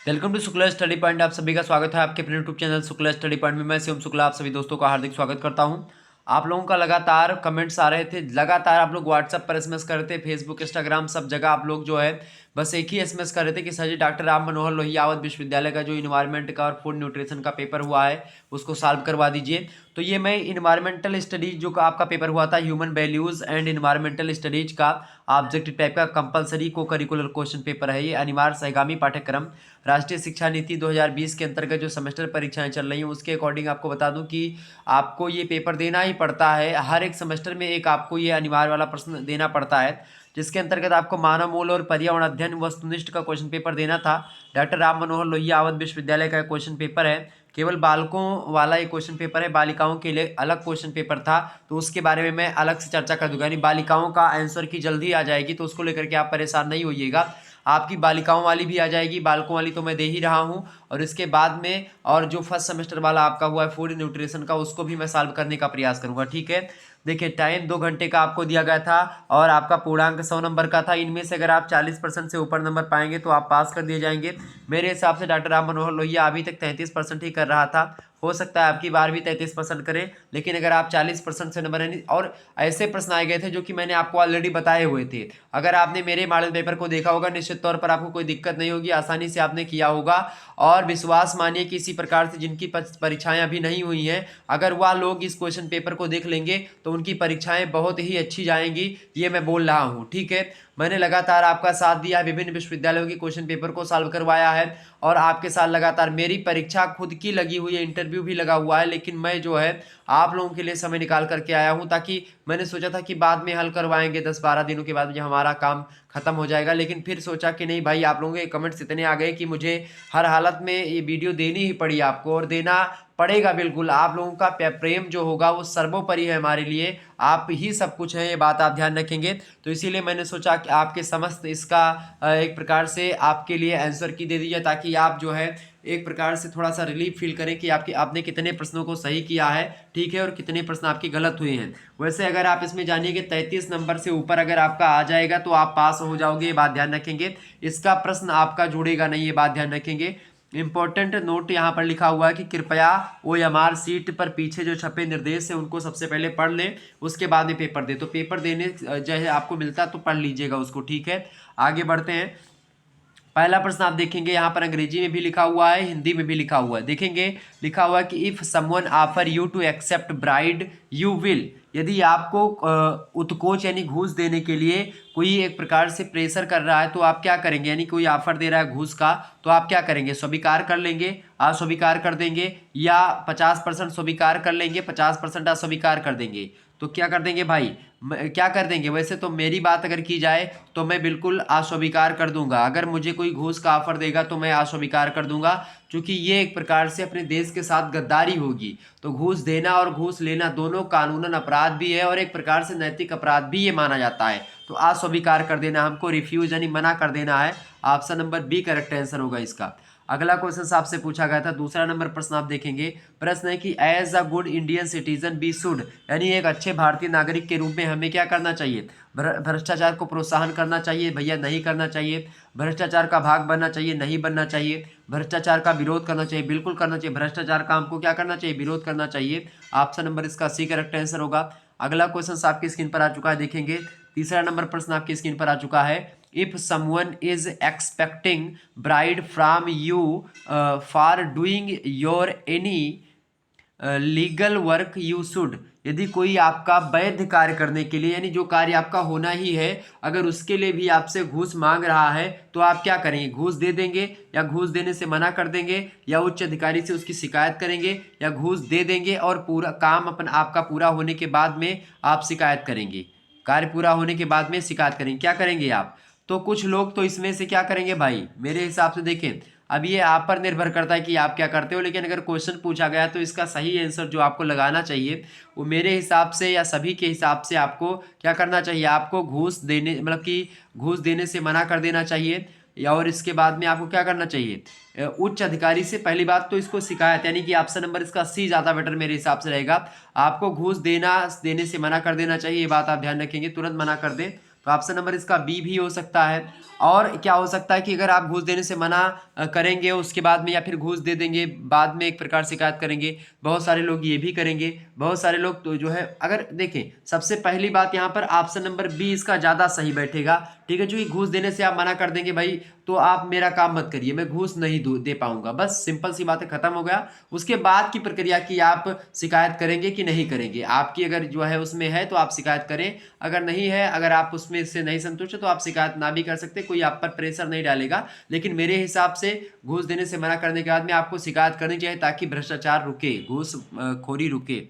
Welcome to Shukla study point. आप सभी का स्वागत है आपके अपने YouTube channel Shukla study point में। मैं शिवम शुक्ला आप सभी दोस्तों का हार्दिक स्वागत करता हूं। आप लोगों का लगातार कमेंट्स आ रहे थे, लगातार आप लोग व्हाट्सएप पर एसएमएस कर रहे थे, फेसबुक इंस्टाग्राम सब जगह आप लोग जो है बस एक ही एसएमएस कर रहे थे कि सर जी डॉक्टर राम मनोहर लोहिया अवध विश्वविद्यालय का जो इन्वायरमेंट का और फूड न्यूट्रिशन का पेपर हुआ है उसको सॉल्व करवा दीजिए। तो ये मैं इन्वायरमेंटल स्टडीज जो आपका पेपर हुआ था human values and environmental studies का ऑब्जेक्टिव टाइप का कंपलसरी को करिकुलर क्वेश्चन पेपर है। ये अनिवार्य सहगामी पाठ्यक्रम राष्ट्रीय शिक्षा नीति 2020 के अंतर्गत जो सेमेस्टर परीक्षाएं चल रही हैं उसके अकॉर्डिंग आपको बता दूं कि आपको ये पेपर देना ही पड़ता है। हर एक सेमेस्टर में एक आपको ये अनिवार्य वाला प्रश्न देना पड़ता है, जिसके अंतर्गत आपको मानव मूल और पर्यावरण अध्ययन वस्तुनिष्ठ का क्वेश्चन पेपर देना था। डॉक्टर राम मनोहर लोहिया अवध विश्वविद्यालय का क्वेश्चन पेपर है। केवल बालकों वाला एक क्वेश्चन पेपर है, बालिकाओं के लिए अलग क्वेश्चन पेपर था, तो उसके बारे में मैं अलग से चर्चा कर दूंगा। यानी बालिकाओं का आंसर की जल्दी आ जाएगी, तो उसको लेकर के आप परेशान नहीं होइएगा। आपकी बालिकाओं वाली भी आ जाएगी, बालकों वाली तो मैं दे ही रहा हूँ। और इसके बाद में और जो फर्स्ट सेमेस्टर वाला आपका हुआ है फूड न्यूट्रिशन का, उसको भी मैं सॉल्व करने का प्रयास करूंगा। ठीक है, देखिए टाइम 2 घंटे का आपको दिया गया था और आपका पूर्णांक 100 नंबर का था। इनमें से अगर आप 40% से ऊपर नंबर पाएंगे तो आप पास कर दिए जाएंगे। मेरे हिसाब से डॉक्टर राम मनोहर लोहिया अभी तक 33% ही कर रहा था। हो सकता है आपकी बार भी 33% करे, लेकिन अगर आप 40% से नंबर और ऐसे प्रश्न आए गए थे जो कि मैंने आपको ऑलरेडी बताए हुए थे। अगर आपने मेरे मॉडल पेपर को देखा होगा निश्चित तौर पर आपको कोई दिक्कत नहीं होगी, आसानी से आपने किया होगा। और विश्वास मानिए कि इसी प्रकार से जिनकी परीक्षाएं अभी नहीं हुई हैं, अगर वह लोग इस क्वेश्चन पेपर को देख लेंगे तो उनकी परीक्षाएं बहुत ही अच्छी जाएंगी, ये मैं बोल रहा हूँ। ठीक है, मैंने लगातार आपका साथ दिया, विभिन्न विश्वविद्यालयों के क्वेश्चन पेपर को सॉल्व करवाया है और आपके साथ लगातार मेरी परीक्षा खुद की लगी हुई है, इंटरव्यू भी लगा हुआ है, लेकिन मैं जो है आप लोगों के लिए समय निकाल करके आया हूं, ताकि मैंने सोचा था कि बाद में हल करवाएंगे 10-12 दिनों के बाद जब हमारा काम खत्म हो जाएगा, लेकिन फिर सोचा कि नहीं भाई, आप लोगों के कमेंट्स इतने आ गए कि मुझे हर हालत में ये वीडियो देनी ही पड़ी आपको, और देना पड़ेगा बिल्कुल। आप लोगों का प्रेम जो होगा वो सर्वोपरि है हमारे लिए, आप ही सब कुछ है, ये बात आप ध्यान रखेंगे। तो इसीलिए मैंने सोचा कि आपके समस्त इसका एक प्रकार से आपके लिए आंसर की दे दीजिए, ताकि आप जो है एक प्रकार से थोड़ा सा रिलीफ फील करें कि आपने कितने प्रश्नों को सही किया है, ठीक है, और कितने प्रश्न आपके गलत हुए हैं। वैसे अगर आप इसमें जानिए कि 33 नंबर से ऊपर अगर आपका आ जाएगा तो आप पास हो जाओगे, ये बात ध्यान रखेंगे। इसका प्रश्न आपका जुड़ेगा नहीं, ये बात ध्यान रखेंगे। इंपॉर्टेंट नोट यहाँ पर लिखा हुआ है कि कृपया OMR सीट पर पीछे जो छपे निर्देश है उनको सबसे पहले पढ़ लें, उसके बाद में पेपर दे। तो पेपर देने जो है आपको मिलता तो पढ़ लीजिएगा उसको। ठीक है, आगे बढ़ते हैं। पहला प्रश्न आप देखेंगे यहाँ पर अंग्रेजी में भी लिखा हुआ है, हिंदी में भी लिखा हुआ है। देखेंगे लिखा हुआ है कि if someone offer you to accept bribe you will. यदि आपको उत्कोच यानी घूस देने के लिए कोई एक प्रकार से प्रेशर कर रहा है तो आप क्या करेंगे, यानी कोई ऑफर दे रहा है घूस का, तो आप क्या करेंगे, स्वीकार कर लेंगे, अस्वीकार कर देंगे, या 50% स्वीकार कर लेंगे, 50% अस्वीकार कर देंगे। तो क्या कर देंगे भाई, क्या कर देंगे। वैसे तो मेरी बात अगर की जाए तो मैं बिल्कुल अस्वीकार कर दूंगा। अगर मुझे कोई घूस का ऑफर देगा तो मैं अस्वीकार कर दूंगा, क्योंकि ये एक प्रकार से अपने देश के साथ गद्दारी होगी। तो घूस देना और घूस लेना दोनों कानूनन अपराध भी है और एक प्रकार से नैतिक अपराध भी ये माना जाता है। तो अस्वीकार कर देना, हमको रिफ्यूज यानी मना कर देना है। Option number B correct answer होगा इसका। अगला क्वेश्चन आपसे पूछा गया था, दूसरा नंबर प्रश्न आप देखेंगे। प्रश्न है कि as a good Indian citizen be should, यानी एक अच्छे भारतीय नागरिक के रूप में हमें क्या करना चाहिए। भ्रष्टाचार को प्रोत्साहन करना चाहिए भैया, नहीं करना चाहिए। भ्रष्टाचार का भाग बनना चाहिए, नहीं बनना चाहिए। भ्रष्टाचार का विरोध करना चाहिए, बिल्कुल करना चाहिए। भ्रष्टाचार का हमको क्या करना चाहिए, विरोध करना चाहिए। ऑप्शन नंबर इसका सी करेक्ट आंसर होगा। अगला क्वेश्चन आपकी स्क्रीन पर आ चुका है, देखेंगे। तीसरा नंबर प्रश्न आपकी स्क्रीन पर आ चुका है। If someone is expecting bride from you for doing your any legal work you should. यदि कोई आपका वैध कार्य करने के लिए, यानी जो कार्य आपका होना ही है, अगर उसके लिए भी आपसे घूस मांग रहा है तो आप क्या करेंगे, घूस दे देंगे, या घूस देने से मना कर देंगे, या उच्च अधिकारी से उसकी शिकायत करेंगे, या घूस दे देंगे और पूरा काम अपना आपका पूरा होने के बाद में आप शिकायत करेंगे। कार्य पूरा होने के बाद में शिकायत करेंगे, क्या करेंगे आप। तो कुछ लोग तो इसमें से क्या करेंगे भाई, मेरे हिसाब से देखें, अब ये आप पर निर्भर करता है कि आप क्या करते हो, लेकिन अगर क्वेश्चन पूछा गया तो इसका सही आंसर जो आपको लगाना चाहिए वो मेरे हिसाब से या सभी के हिसाब से आपको क्या करना चाहिए, आपको घूस देने मतलब कि घूस देने से मना कर देना चाहिए। या और इसके बाद में आपको क्या करना चाहिए, उच्च अधिकारी से पहली बात तो इसको शिकायत, यानी कि ऑप्शन नंबर इसका सी ज़्यादा बेटर मेरे हिसाब से रहेगा। आपको घूस देने से मना कर देना चाहिए, ये बात आप ध्यान रखेंगे, तुरंत मना कर दें तो ऑप्शन नंबर इसका बी भी हो सकता है। और क्या हो सकता है कि अगर आप घूस देने से मना करेंगे उसके बाद में, या फिर घूस दे देंगे बाद में एक प्रकार शिकायत करेंगे, बहुत सारे लोग ये भी करेंगे। बहुत सारे लोग तो जो है, अगर देखें सबसे पहली बात यहाँ पर ऑप्शन नंबर बी इसका ज़्यादा सही बैठेगा, ठीक है। जो कि घूस देने से आप मना कर देंगे भाई तो आप मेरा काम मत करिए, मैं घूस नहीं दे पाऊंगा, बस सिंपल सी बात है, खत्म हो गया। उसके बाद की प्रक्रिया की आप शिकायत करेंगे कि नहीं करेंगे, आपकी अगर जो है उसमें है तो आप शिकायत करें, अगर नहीं है, अगर आप उसमें से नहीं संतुष्ट है तो आप शिकायत ना भी कर सकते, कोई आप पर प्रेशर नहीं डालेगा। लेकिन मेरे हिसाब से घूस देने से मना करने के बाद में आपको शिकायत करनी चाहिए ताकि भ्रष्टाचार रुके, घूस खोरी रुके।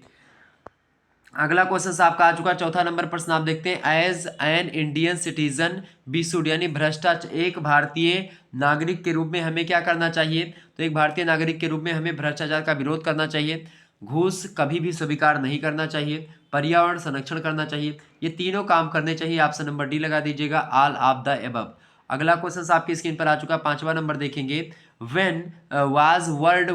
अगला क्वेश्चन आपका आ चुका है, चौथा नंबर प्रश्न आप देखते हैं। As an Indian citizen be should, यानी भ्रष्टाचार, एक भारतीय नागरिक के रूप में हमें क्या करना चाहिए, तो एक भारतीय नागरिक के रूप में हमें भ्रष्टाचार का विरोध करना चाहिए, घूस कभी भी स्वीकार नहीं करना चाहिए, पर्यावरण संरक्षण करना चाहिए, ये तीनों काम करने चाहिए। ऑप्शन नंबर डी लगा दीजिएगा, ऑल ऑफ द एबव। अगला क्वेश्चन आपकी स्क्रीन पर आ चुका है, पांचवा नंबर देखेंगे। When was world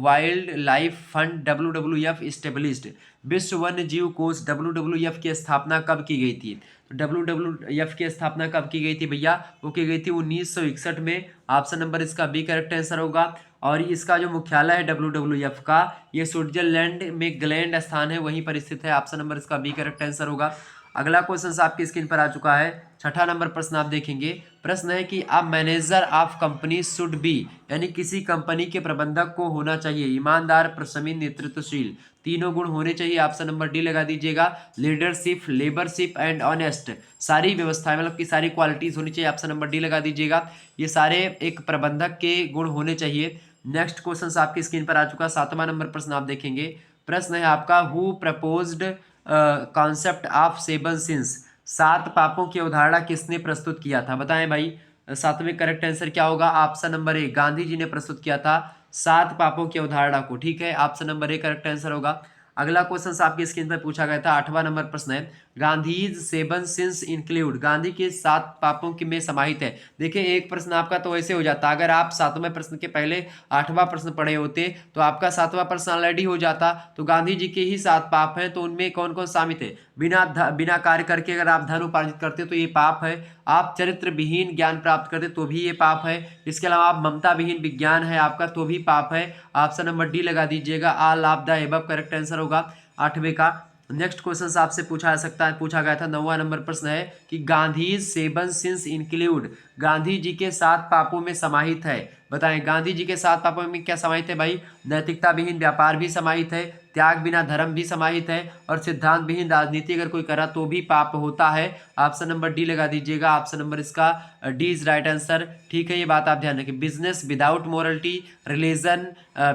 wild life fund WWF established, विश्व वन्य जीव कोष WWF की स्थापना कब की गई थी, तो WWF की स्थापना कब की गई थी भैया, वो की गई थी 1961 में। ऑप्शन नंबर इसका बी करेक्ट आंसर होगा। और इसका जो मुख्यालय है WWF का, ये स्विट्जरलैंड में ग्लैंड स्थान है, वहीं पर स्थित है। ऑप्शन नंबर इसका बी करेक्ट आंसर होगा। अगला क्वेश्चन आपकी स्क्रीन पर आ चुका है, छठा नंबर प्रश्न आप देखेंगे। प्रश्न है कि अब manager of company should be, यानी किसी कंपनी के प्रबंधक को होना चाहिए ईमानदार, प्रशमीन, नेतृत्वशील, तीनों गुण होने चाहिए। ऑप्शन नंबर डी लगा दीजिएगा, लीडरशिप, लेबरशिप एंड ऑनेस्ट, सारी व्यवस्थाएं मतलब कि सारी क्वालिटीज होनी चाहिए। ऑप्शन नंबर डी लगा दीजिएगा, ये सारे एक प्रबंधक के गुण होने चाहिए। नेक्स्ट क्वेश्चन आपकी स्क्रीन पर आ चुका, सातवां नंबर प्रश्न आप देखेंगे। प्रश्न है आपका, who proposed concept of seven since, सात पापों की अवधारणा किसने प्रस्तुत किया था, बताएं भाई। सातवें करेक्ट आंसर क्या होगा, option number A, Gandhi ji ने प्रस्तुत किया था सात पापों की अवधारणा को, ठीक है। Option number A correct answer होगा। अगला क्वेश्चन आपकी स्क्रीन पर पूछा गया था, आठवां नंबर प्रश्न है, Gandhi's seven sins include, Gandhi के सात पापों की में समाहित है। देखिए एक प्रश्न आपका तो ऐसे हो जाता, अगर आप सातवें प्रश्न के पहले आठवां प्रश्न पढ़े होते तो आपका सातवां प्रश्न ऑलरेडी हो जाता। तो गांधी जी के ही सात पाप हैं, तो उनमें कौन कौन शामिल है, बिना कार्य करके अगर आप धन उपार्जित करते तो ये पाप है, आप चरित्र विहीन ज्ञान प्राप्त करते तो भी ये पाप है, इसके अलावा आप ममता विहीन विज्ञान है आपका तो भी पाप है। ऑप्शन नंबर डी लगा दीजिएगा, all of the above correct answer होगा आठवें का। नेक्स्ट क्वेश्चन आपसे पूछा जा सकता है, पूछा गया था, नौवां नंबर प्रश्न है कि Gandhi seven sins include, Gandhi ji के सात पापों में समाहित है, बताएं गांधी जी के सात पापों में क्या समाहित है भाई, नैतिकता विहीन व्यापार भी समाहित है, त्याग बिना धर्म भी समाहित है, और सिद्धांत विहीन राजनीति अगर कोई करा तो भी पाप होता है। ऑप्शन नंबर डी लगा दीजिएगा, ऑप्शन नंबर इसका डी इज राइट आंसर, ठीक है। ये बात आप ध्यान रखें, business without morality, religion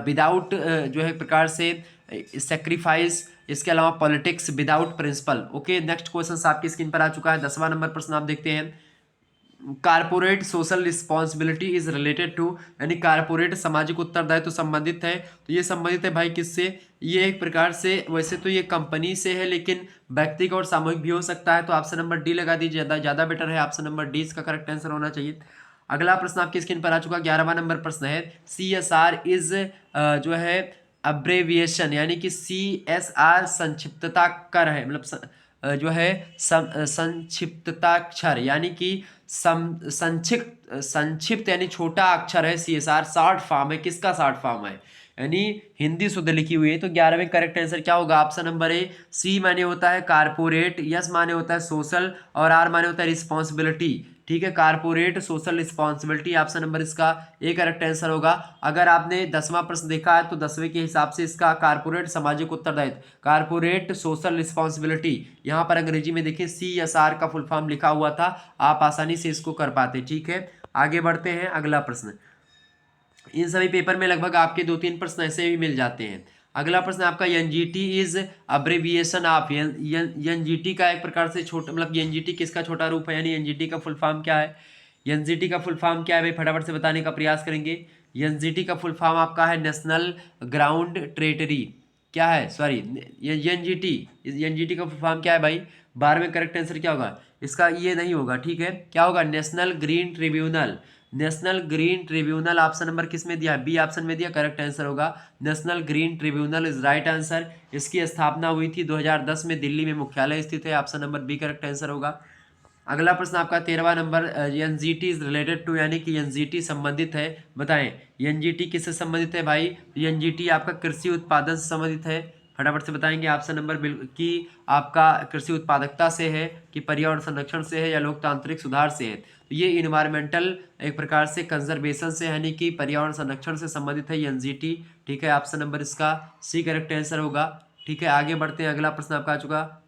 without जो है प्रकार से सेक्रीफाइस, इसके अलावा politics without principle. Okay, next question आपकी स्क्रीन पर आ चुका है, 10वां नंबर प्रश्न आप देखते हैं। Corporate social responsibility is related to, यानी कारपोरेट सामाजिक उत्तरदायित्व तो संबंधित है, तो ये संबंधित है भाई किससे, ये एक प्रकार से वैसे तो ये कंपनी से है लेकिन व्यक्तिगत और सामूहिक भी हो सकता है, तो ऑप्शन नंबर डी लगा दीजिए, ज़्यादा बेटर है, ऑप्शन नंबर डी इसका करेक्ट आंसर होना चाहिए। अगला प्रश्न आपकी स्क्रीन पर आ चुका, 11वां नंबर प्रश्न है, CSR इज जो है अब्रेविएशन, यानी कि CSR संक्षिप्तता कर है, मतलब जो है संक्षिप्तताक्षर, यानी कि संक्षिप्त यानी छोटा अक्षर है। CSR शॉर्ट फॉर्म है, किसका शॉर्ट फॉर्म है, यानी हिंदी शुद्ध लिखी हुई है। तो 11वें करेक्ट आंसर क्या होगा, ऑप्शन नंबर ए, सी माने होता है कारपोरेट, यस माने होता है सोशल, और आर माने होता है रिस्पॉन्सिबिलिटी, ठीक है। Corporate social responsibility, option number इसका ए करेक्ट आंसर होगा। अगर आपने 10वां प्रश्न देखा है तो 10वें के हिसाब से इसका कारपोरेट सामाजिक उत्तरदायित्व, कारपोरेट सोशल रिस्पॉन्सिबिलिटी, यहाँ पर अंग्रेजी में देखिए CSR का फुल फॉर्म लिखा हुआ था, आप आसानी से इसको कर पाते, ठीक है। आगे बढ़ते हैं, अगला प्रश्न, इन सभी पेपर में लगभग आपके 2-3 प्रश्न ऐसे भी मिल जाते हैं। अगला प्रश्न आपका, NGT इज अब्रेविएशन ऑफ, NGT का एक प्रकार से छोटा, मतलब NGT किसका छोटा रूप है, यानी NGT का फुल फॉर्म क्या है, NGT का फुल फॉर्म क्या है भाई, फटाफट से बताने का प्रयास करेंगे। NGT का फुल फॉर्म आपका है नेशनल ग्राउंड टेरिटरी, क्या है, सॉरी, NGT का फुल फॉर्म क्या है भाई, 12वें करेक्ट आंसर क्या होगा इसका, ये नहीं होगा, ठीक है, क्या होगा, national green tribunal, national green tribunal. Option number किस में दिया, बी ऑप्शन में दिया, करेक्ट आंसर होगा national green tribunal is right answer. इसकी स्थापना हुई थी 2010 में, दिल्ली में मुख्यालय स्थित है, option number B correct answer होगा। अगला प्रश्न आपका 13वां number, NGT is related to, यानी कि एनजीटी संबंधित है, बताएं एनजीटी किससे संबंधित है भाई। एनजीटी आपका कृषि उत्पादन से संबंधित है, फटाफट से बताएंगे ऑप्शन नंबर कि आपका कृषि उत्पादकता से है, कि पर्यावरण संरक्षण से है, या लोकतांत्रिक सुधार से है। तो ये इन्वायरमेंटल एक प्रकार से कंजर्वेशन से, यानी कि पर्यावरण संरक्षण से संबंधित है एनजीटी। ठीक है, ऑप्शन नंबर इसका सी करेक्ट आंसर होगा। ठीक है, आगे बढ़ते हैं, अगला प्रश्न आपका आ चुका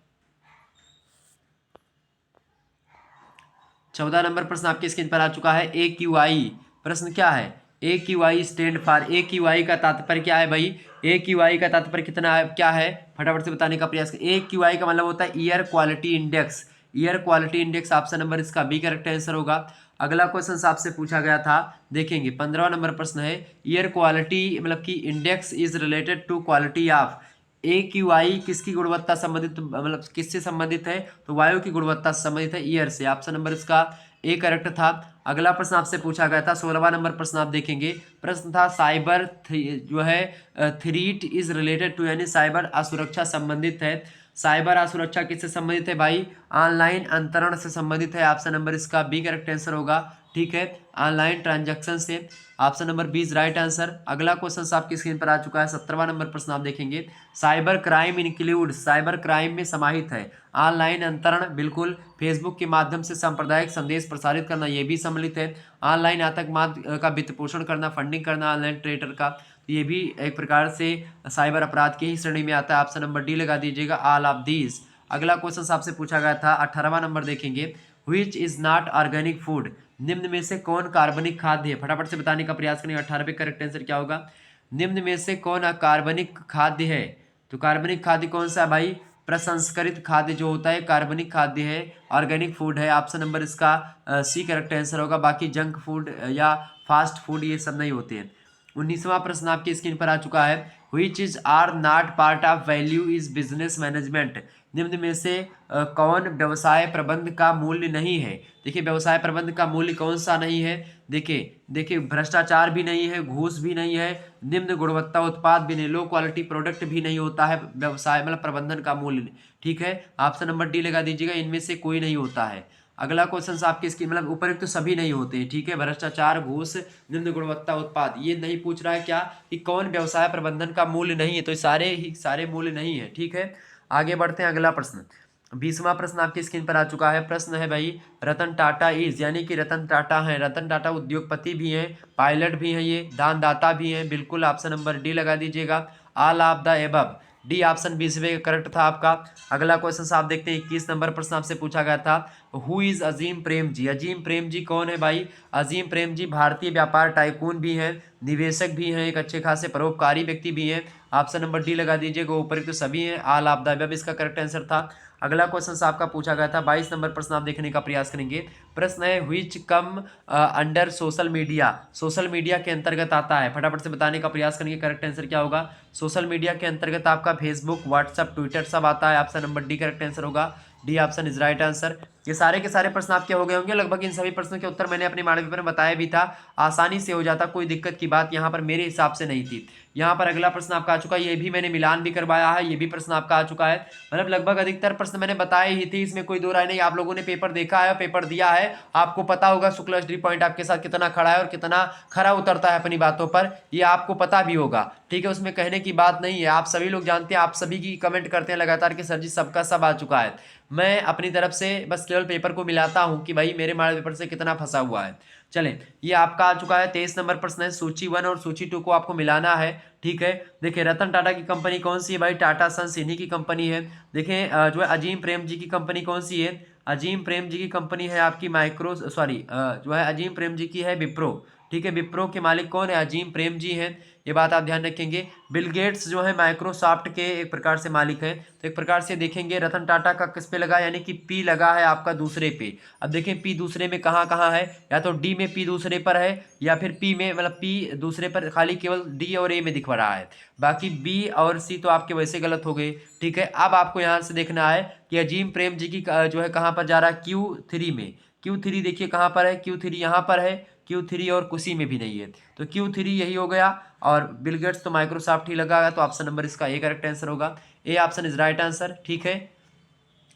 14 नंबर प्रश्न आपकी स्क्रीन पर आ चुका है। ए क्यू आई, प्रश्न क्या है, A Q I stand for, A Q I का तात्पर्य क्या है भाई, ए क्यू आई का तात्पर्य कितना है, क्या है, फटाफट से बताने का प्रयास करें। ए क्यू आई का मतलब होता है year quality index, year quality index, option number इसका बी करेक्ट आंसर होगा। अगला क्वेश्चन आपसे पूछा गया था, देखेंगे 15वां नंबर प्रश्न है, ईयर क्वालिटी मतलब कि index is related to quality of, A Q I किसकी गुणवत्ता संबंधित, मतलब किससे संबंधित है, तो वायु की गुणवत्ता से संबंधित है, ईयर से, ऑप्शन नंबर इसका ए करेक्ट था। अगला प्रश्न आपसे पूछा गया था 16वां नंबर प्रश्न आप देखेंगे, प्रश्न था साइबर जो है थ्रीट इज रिलेटेड टू, यानी साइबर असुरक्षा संबंधित है। साइबर असुरक्षा किससे संबंधित है भाई, ऑनलाइन अंतरण से संबंधित है, ऑप्शन नंबर इसका बी करेक्ट आंसर होगा। ठीक है, ऑनलाइन ट्रांजैक्शन से, option number B is right answer. अगला क्वेश्चन आपकी स्क्रीन पर आ चुका है 17वां नंबर प्रश्न आप देखेंगे, cyber crime include, cyber crime में समाहित है ऑनलाइन अंतरण, बिल्कुल, फेसबुक के माध्यम से सांप्रदायिक संदेश प्रसारित करना, ये भी सम्मिलित है, ऑनलाइन आतंकवाद का वित्त पोषण करना, फंडिंग करना ऑनलाइन ट्रेडर का, ये भी एक प्रकार से साइबर अपराध की ही श्रेणी में आता है, ऑप्शन नंबर डी लगा दीजिएगा, ऑल ऑफ दीज। अगला क्वेश्चन आपसे पूछा गया था 18वां नंबर देखेंगे, which is not organic food, निम्न में से कौन कार्बनिक खाद्य है, फटाफट से बताने का प्रयास करेंगे, 18 पे करेक्ट आंसर क्या होगा, निम्न में से कौन कार्बनिक खाद्य है, तो कार्बनिक खाद्य कौन सा है भाई, प्रसंस्करित खाद्य जो होता है कार्बनिक खाद्य है, ऑर्गेनिक फूड है, ऑप्शन नंबर इसका सी करेक्ट आंसर होगा। बाकी जंक फूड या फास्ट फूड ये सब नहीं होते हैं। 19वां प्रश्न आपकी स्क्रीन पर आ चुका है, which is are not part of value is business management, निम्न में से कौन व्यवसाय प्रबंध का मूल्य नहीं है। देखिए व्यवसाय प्रबंध का मूल्य कौन सा नहीं है, देखिए भ्रष्टाचार भी नहीं है, घूस भी नहीं है, निम्न गुणवत्ता उत्पाद भी नहीं, लो क्वालिटी प्रोडक्ट भी नहीं होता है व्यवसाय मतलब प्रबंधन का मूल्य। ठीक है, ऑप्शन नंबर डी लगा दीजिएगा, इनमें से कोई नहीं होता है। अगला क्वेश्चन आपके इसकी मतलब उपयुक्त तो सभी नहीं होते हैं। ठीक है, भ्रष्टाचार, घूस, निम्न गुणवत्ता उत्पाद, ये नहीं पूछ रहा है क्या कि कौन व्यवसाय प्रबंधन का मूल्य नहीं है, तो सारे मूल्य नहीं है। ठीक है, आगे बढ़ते हैं, अगला प्रश्न 20वां प्रश्न आपकी स्क्रीन पर आ चुका है। प्रश्न है भाई, रतन टाटा इज, यानी कि रतन टाटा है, रतन टाटा उद्योगपति भी हैं, पायलट भी हैं, ये दानदाता भी हैं, बिल्कुल, ऑप्शन नंबर डी लगा दीजिएगा, all of the above, D option 20वें करेक्ट था आपका। अगला क्वेश्चन आप देखते हैं 21 नंबर प्रश्न आपसे पूछा गया था, हु इज अजीम प्रेम जी, अजीम प्रेम जी कौन है भाई, अजीम प्रेम जी भारतीय व्यापार टाइकून भी हैं, निवेशक भी हैं, एक अच्छे खासे परोपकारी व्यक्ति भी हैं, ऑप्शन नंबर डी लगा दीजिएगा, ऊपर तो सभी हैं, ऑल ऑफ द अबव इसका करेक्ट आंसर था। अगला क्वेश्चन आपका पूछा गया था 22 नंबर प्रश्न आप देखने का प्रयास करेंगे। प्रश्न है which come under social media, social media के अंतर्गत आता है, फटाफट से बताने का प्रयास करेंगे, करेक्ट आंसर क्या होगा। सोशल मीडिया के अंतर्गत आपका फेसबुक, व्हाट्सअप, ट्विटर सब आता है, option number D correct answer होगा, D option is right answer. ये सारे के सारे प्रश्न आपके हो गए होंगे लगभग, इन सभी प्रश्नों के उत्तर मैंने अपने मॉडल पेपर में बताया भी था, आसानी से हो जाता, कोई दिक्कत की बात यहाँ पर मेरे हिसाब से नहीं थी। यहाँ पर अगला प्रश्न आपका आ चुका है, ये भी मैंने मिलान भी करवाया है, ये भी प्रश्न आपका आ चुका है, मतलब लगभग अधिकतर प्रश्न मैंने बताए ही थे, इसमें कोई दो राय नहीं। आप लोगों ने पेपर देखा है, पेपर दिया है, आपको पता होगा शुक्ला स्टडी पॉइंट आपके साथ कितना खड़ा है और कितना खरा उतरता है अपनी बातों पर, ये आपको पता भी होगा। ठीक है, उसमें कहने की बात नहीं है, आप सभी लोग जानते हैं, आप सभी की कमेंट करते हैं लगातार कि सर जी सबका सब आ चुका है। मैं अपनी तरफ से बस केवल पेपर को मिलाता हूं कि भाई मेरे मॉडल पेपर से कितना फंसा हुआ है। चलें, ये आपका आ चुका है 23 नंबर प्रश्न है, सूची 1 और सूची 2 को आपको मिलाना है। ठीक है, देखिए रतन टाटा की कंपनी कौन सी है भाई, टाटा सन्स इन्हीं की कंपनी है। देखिए जो है अजीम प्रेम जी की कंपनी कौन सी है, अजीम प्रेम जी की कंपनी है आपकी जो है अजीम प्रेम जी की है विप्रो। ठीक है, विप्रो के मालिक कौन है, अजीम प्रेम जी हैं, ये बात आप ध्यान रखेंगे। बिल गेट्स जो है माइक्रोसॉफ्ट के एक प्रकार से मालिक हैं, तो एक प्रकार से देखेंगे रतन टाटा का किस पे लगा, यानी कि पी लगा है आपका दूसरे पे। अब देखें पी दूसरे में कहाँ कहाँ है, या तो डी में पी दूसरे पर है, या फिर पी में मतलब पी दूसरे पर खाली केवल डी और ए में दिख रहा है, बाकी बी और सी तो आपके वैसे गलत हो गए। ठीक है, अब आपको यहाँ से देखना है कि अजीम प्रेम जी की जो है कहाँ पर जा रहा है, Q3 में। Q3 देखिए कहाँ पर है, Q3 यहाँ पर है, Q3 और कुसी में भी नहीं है, तो Q3 यही हो गया। और बिल गेट्स तो माइक्रोसॉफ्ट ही लगा है, तो ऑप्शन नंबर इसका ए करेक्ट आंसर होगा, A option is right answer. ठीक है,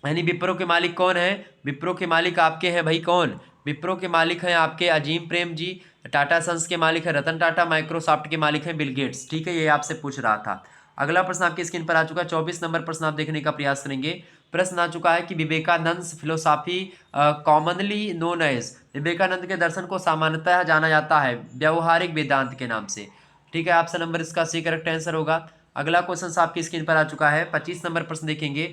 यानी विप्रो के मालिक कौन है? विप्रो के मालिक आपके हैं भाई कौन? विप्रो के मालिक हैं आपके अजीम प्रेम जी। टाटा सन्स के मालिक है रतन टाटा। माइक्रोसॉफ्ट के मालिक हैं बिल गेट्स। ठीक है, ये आपसे पूछ रहा था। अगला प्रश्न आपकी स्क्रीन पर आ चुका है। 24 नंबर प्रश्न आप देखने का प्रयास करेंगे। प्रश्न आ चुका है कि Vivekananda philosophy commonly known as, Vivekananda के दर्शन को सामान्यतः जाना जाता है व्यवहारिक वेदांत के नाम से। ठीक है, ऑप्शन नंबर इसका सी करेक्ट आंसर होगा। अगला क्वेश्चन आपकी स्क्रीन पर आ चुका है। 25 नंबर प्रश्न देखेंगे।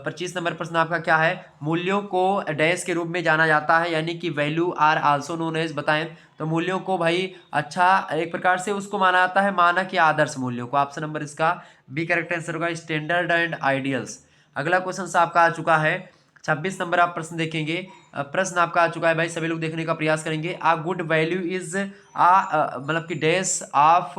25 नंबर प्रश्न आपका क्या है? मूल्यों को डैश के रूप में जाना जाता है, यानी कि value are also known as. बताएं तो मूल्यों को भाई अच्छा एक प्रकार से उसको माना जाता है मानक या आदर्श मूल्यों को। ऑप्शन नंबर इसका बी करेक्ट आंसर होगा, स्टैंडर्ड एंड आइडियल्स। अगला क्वेश्चन आपका आ चुका है। 26 नंबर आप प्रश्न देखेंगे। प्रश्न आपका आ चुका है भाई, सभी लोग देखने का प्रयास करेंगे। आ गुड वैल्यू इज मतलब कि dash of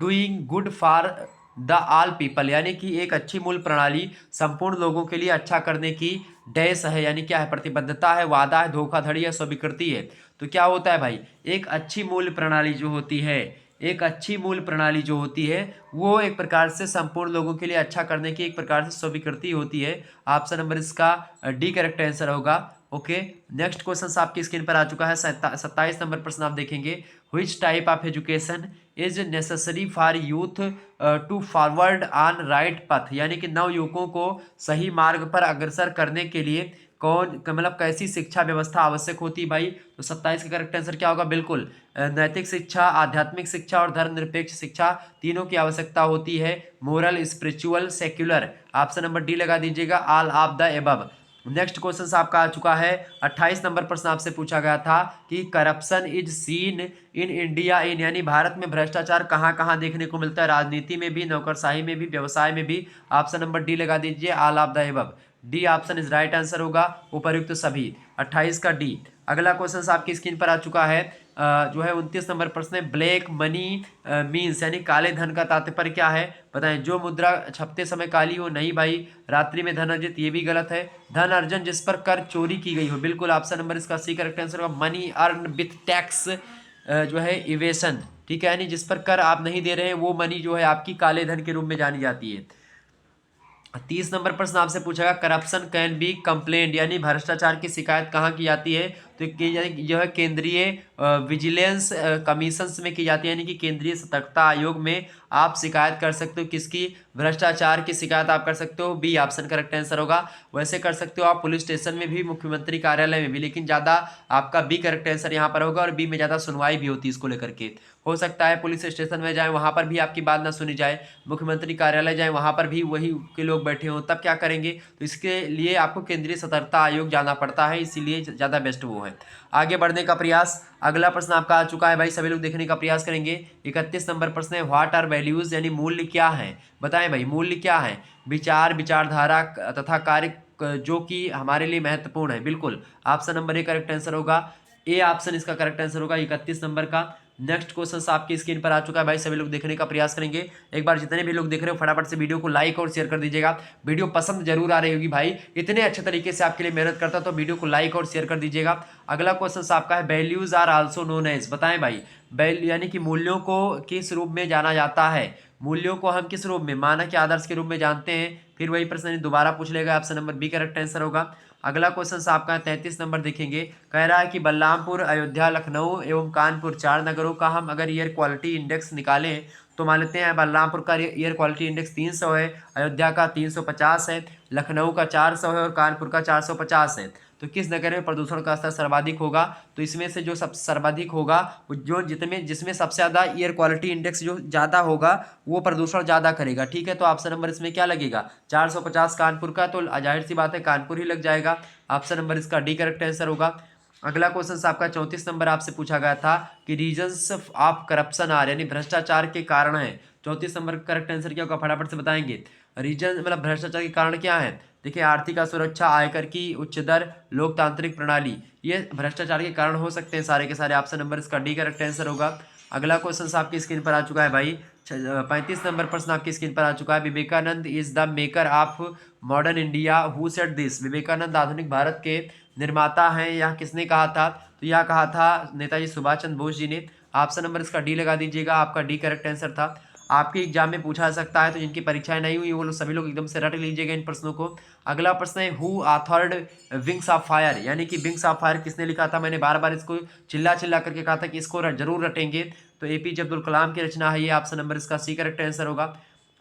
doing good for the all people, यानी कि एक अच्छी मूल्य प्रणाली संपूर्ण लोगों के लिए अच्छा करने की डैश है, यानी क्या है? प्रतिबद्धता है, वादा है, धोखाधड़ी है, स्वीकृति है। तो क्या होता है भाई? एक अच्छी मूल्य प्रणाली जो होती है, एक अच्छी मूल्य प्रणाली जो होती है वो एक प्रकार से संपूर्ण लोगों के लिए अच्छा करने की एक प्रकार से स्वीकृति होती है। ऑप्शन नंबर इसका डी करेक्ट आंसर होगा। ओके, नेक्स्ट क्वेश्चन आपकी स्क्रीन पर आ चुका है। 27 नंबर प्रश्न आप देखेंगे। Which type of education is necessary for youth to forward on right path, यानी कि नव युवकों को सही मार्ग पर अग्रसर करने के लिए कौन मतलब कैसी शिक्षा व्यवस्था आवश्यक होती है भाई? तो 27 का करेक्ट आंसर क्या होगा? बिल्कुल नैतिक शिक्षा, आध्यात्मिक शिक्षा और धर्मनिरपेक्ष शिक्षा तीनों की आवश्यकता होती है। Moral, spiritual, secular. Option number D लगा दीजिएगा, all of the above. Next question आपका आ चुका है। 28 नंबर प्रश्न आपसे पूछा गया था कि corruption is seen in India in, यानी भारत में भ्रष्टाचार कहाँ कहाँ देखने को मिलता है? राजनीति में भी, नौकरशाही में भी, व्यवसाय में भी। ऑप्शन नंबर डी लगा दीजिए, all of the above. D option is right answer होगा, उपर्युक्त सभी। 28 का डी। अगला क्वेश्चन आपकी स्क्रीन पर आ चुका है। जो है 29 नंबर प्रश्न है। ब्लैक मनी मीन्स, यानी काले धन का तात्पर्य क्या है? बताएं। जो मुद्रा छपते समय काली हो। नहीं भाई। रात्रि में धन अर्जित, ये भी गलत है। धन अर्जन जिस पर कर चोरी की गई हो। बिल्कुल ऑप्शन नंबर इसका सी करेक्ट आंसर होगा, मनी अर्न विथ टैक्स जो है इवेशन। ठीक है, यानी जिस पर कर आप नहीं दे रहे हैं वो मनी जो है आपकी काले धन के रूप में जानी जाती है। 30 नंबर प्रश्न आपसे पूछेगा, करप्शन कैन बी कंप्लेंट, यानी भ्रष्टाचार की शिकायत कहाँ की जाती है? तो यह है केंद्रीय विजिलेंस कमीशन में की जाती है, यानी कि केंद्रीय सतर्कता आयोग में आप शिकायत कर सकते हो। किसकी? भ्रष्टाचार की शिकायत आप कर सकते हो। बी ऑप्शन करेक्ट आंसर होगा। वैसे कर सकते हो आप पुलिस स्टेशन में भी, मुख्यमंत्री कार्यालय में भी, लेकिन ज़्यादा आपका बी करेक्ट आंसर यहाँ पर होगा। और बी में ज़्यादा सुनवाई भी होती है इसको लेकर के। हो सकता है पुलिस स्टेशन में जाए वहाँ पर भी आपकी बात ना सुनी जाए, मुख्यमंत्री कार्यालय जाए वहाँ पर भी वही के लोग बैठे हों, तब क्या करेंगे? तो इसके लिए आपको केंद्रीय सतर्कता आयोग जाना पड़ता है, इसीलिए ज़्यादा बेस्ट वो है। आगे बढ़ने का प्रयास। अगला प्रश्न आपका आ चुका है भाई, सभी लोग देखने का प्रयास करेंगे। 31 नंबर प्रश्न है। व्हाट आर वैल्यूज, यानी मूल्य क्या है? बताएं भाई, मूल्य क्या है? विचार, विचारधारा तथा कार्य जो कि हमारे लिए महत्वपूर्ण है। बिल्कुल option number A correct answer होगा। ए ऑप्शन इसका करेक्ट आंसर होगा 31 नंबर का। नेक्स्ट क्वेश्चन आपकी स्क्रीन पर आ चुका है भाई, सभी लोग देखने का प्रयास करेंगे। एक बार जितने भी लोग देख रहे हो फटाफट से वीडियो को लाइक और शेयर कर दीजिएगा। वीडियो पसंद जरूर आ रही होगी भाई, इतने अच्छे तरीके से आपके लिए मेहनत करता तो वीडियो को लाइक और शेयर कर दीजिएगा। अगला क्वेश्चन आपका है, values are also known as. बताएं भाई, वैल्यू यानी कि मूल्यों को किस रूप में जाना जाता है? मूल्यों को हम किस रूप में? मानक या आदर्श के रूप में जानते हैं। फिर वही प्रश्न दोबारा पूछ लेगा, option number B correct answer होगा। अगला क्वेश्चन आपका 33 नंबर देखेंगे। कह रहा है कि बलरामपुर, अयोध्या, लखनऊ एवं कानपुर 4 नगरों का हम अगर एयर क्वालिटी इंडेक्स निकालें तो मान लेते हैं बलरामपुर का एयर क्वालिटी इंडेक्स 300 है, अयोध्या का 350 है, लखनऊ का 400 है और कानपुर का 450 है। तो किस नगर में प्रदूषण का स्तर सर्वाधिक होगा? तो इसमें से जो सब सर्वाधिक होगा, जो जिसमें सबसे ज़्यादा एयर क्वालिटी इंडेक्स जो ज़्यादा होगा वो प्रदूषण ज़्यादा करेगा। ठीक है, तो ऑप्शन नंबर इसमें क्या लगेगा? 450 कानपुर का, तो जाहिर सी बात है कानपुर ही लग जाएगा। ऑप्शन नंबर इसका डी करेक्ट आंसर होगा। अगला क्वेश्चन आपका 34 नंबर आपसे पूछा गया था कि रीजंस ऑफ करप्शन आर, यानी भ्रष्टाचार के कारण है। 34 नंबर करेक्ट आंसर क्या होगा? फटाफट से बताएंगे। रीजन मतलब भ्रष्टाचार के कारण क्या है? देखिए, आर्थिक असुरक्षा, आयकर की उच्च दर, लोकतांत्रिक प्रणाली, ये भ्रष्टाचार के कारण हो सकते हैं सारे के सारे। ऑप्शन नंबर इसका डी करेक्ट आंसर होगा। अगला क्वेश्चन आपकी स्क्रीन पर आ चुका है भाई। 35 नंबर प्रश्न आपकी स्क्रीन पर आ चुका है। Vivekananda is the maker of modern India, who said this? Vivekananda आधुनिक भारत के निर्माता हैं, यह किसने कहा था? तो यह कहा था नेताजी सुभाष चंद्र बोस जी ने। ऑप्शन नंबर इसका डी लगा दीजिएगा, आपका डी करेक्ट आंसर था। आपके एग्जाम में पूछा जा सकता है। तो जिनकी परीक्षाएं नहीं हुई वो लोग सभी लोग एकदम से रट लीजिएगा इन प्रश्नों को। अगला प्रश्न है who authored wings of fire, यानी कि विंग्स ऑफ फायर किसने लिखा था। मैंने बार बार इसको चिल्ला चिल्ला करके कहा था कि इसको जरूर रटेंगे। तो एपीजे अब्दुल कलाम की रचना है ये, ऑप्शन नंबर इसका सी करेक्ट आंसर होगा।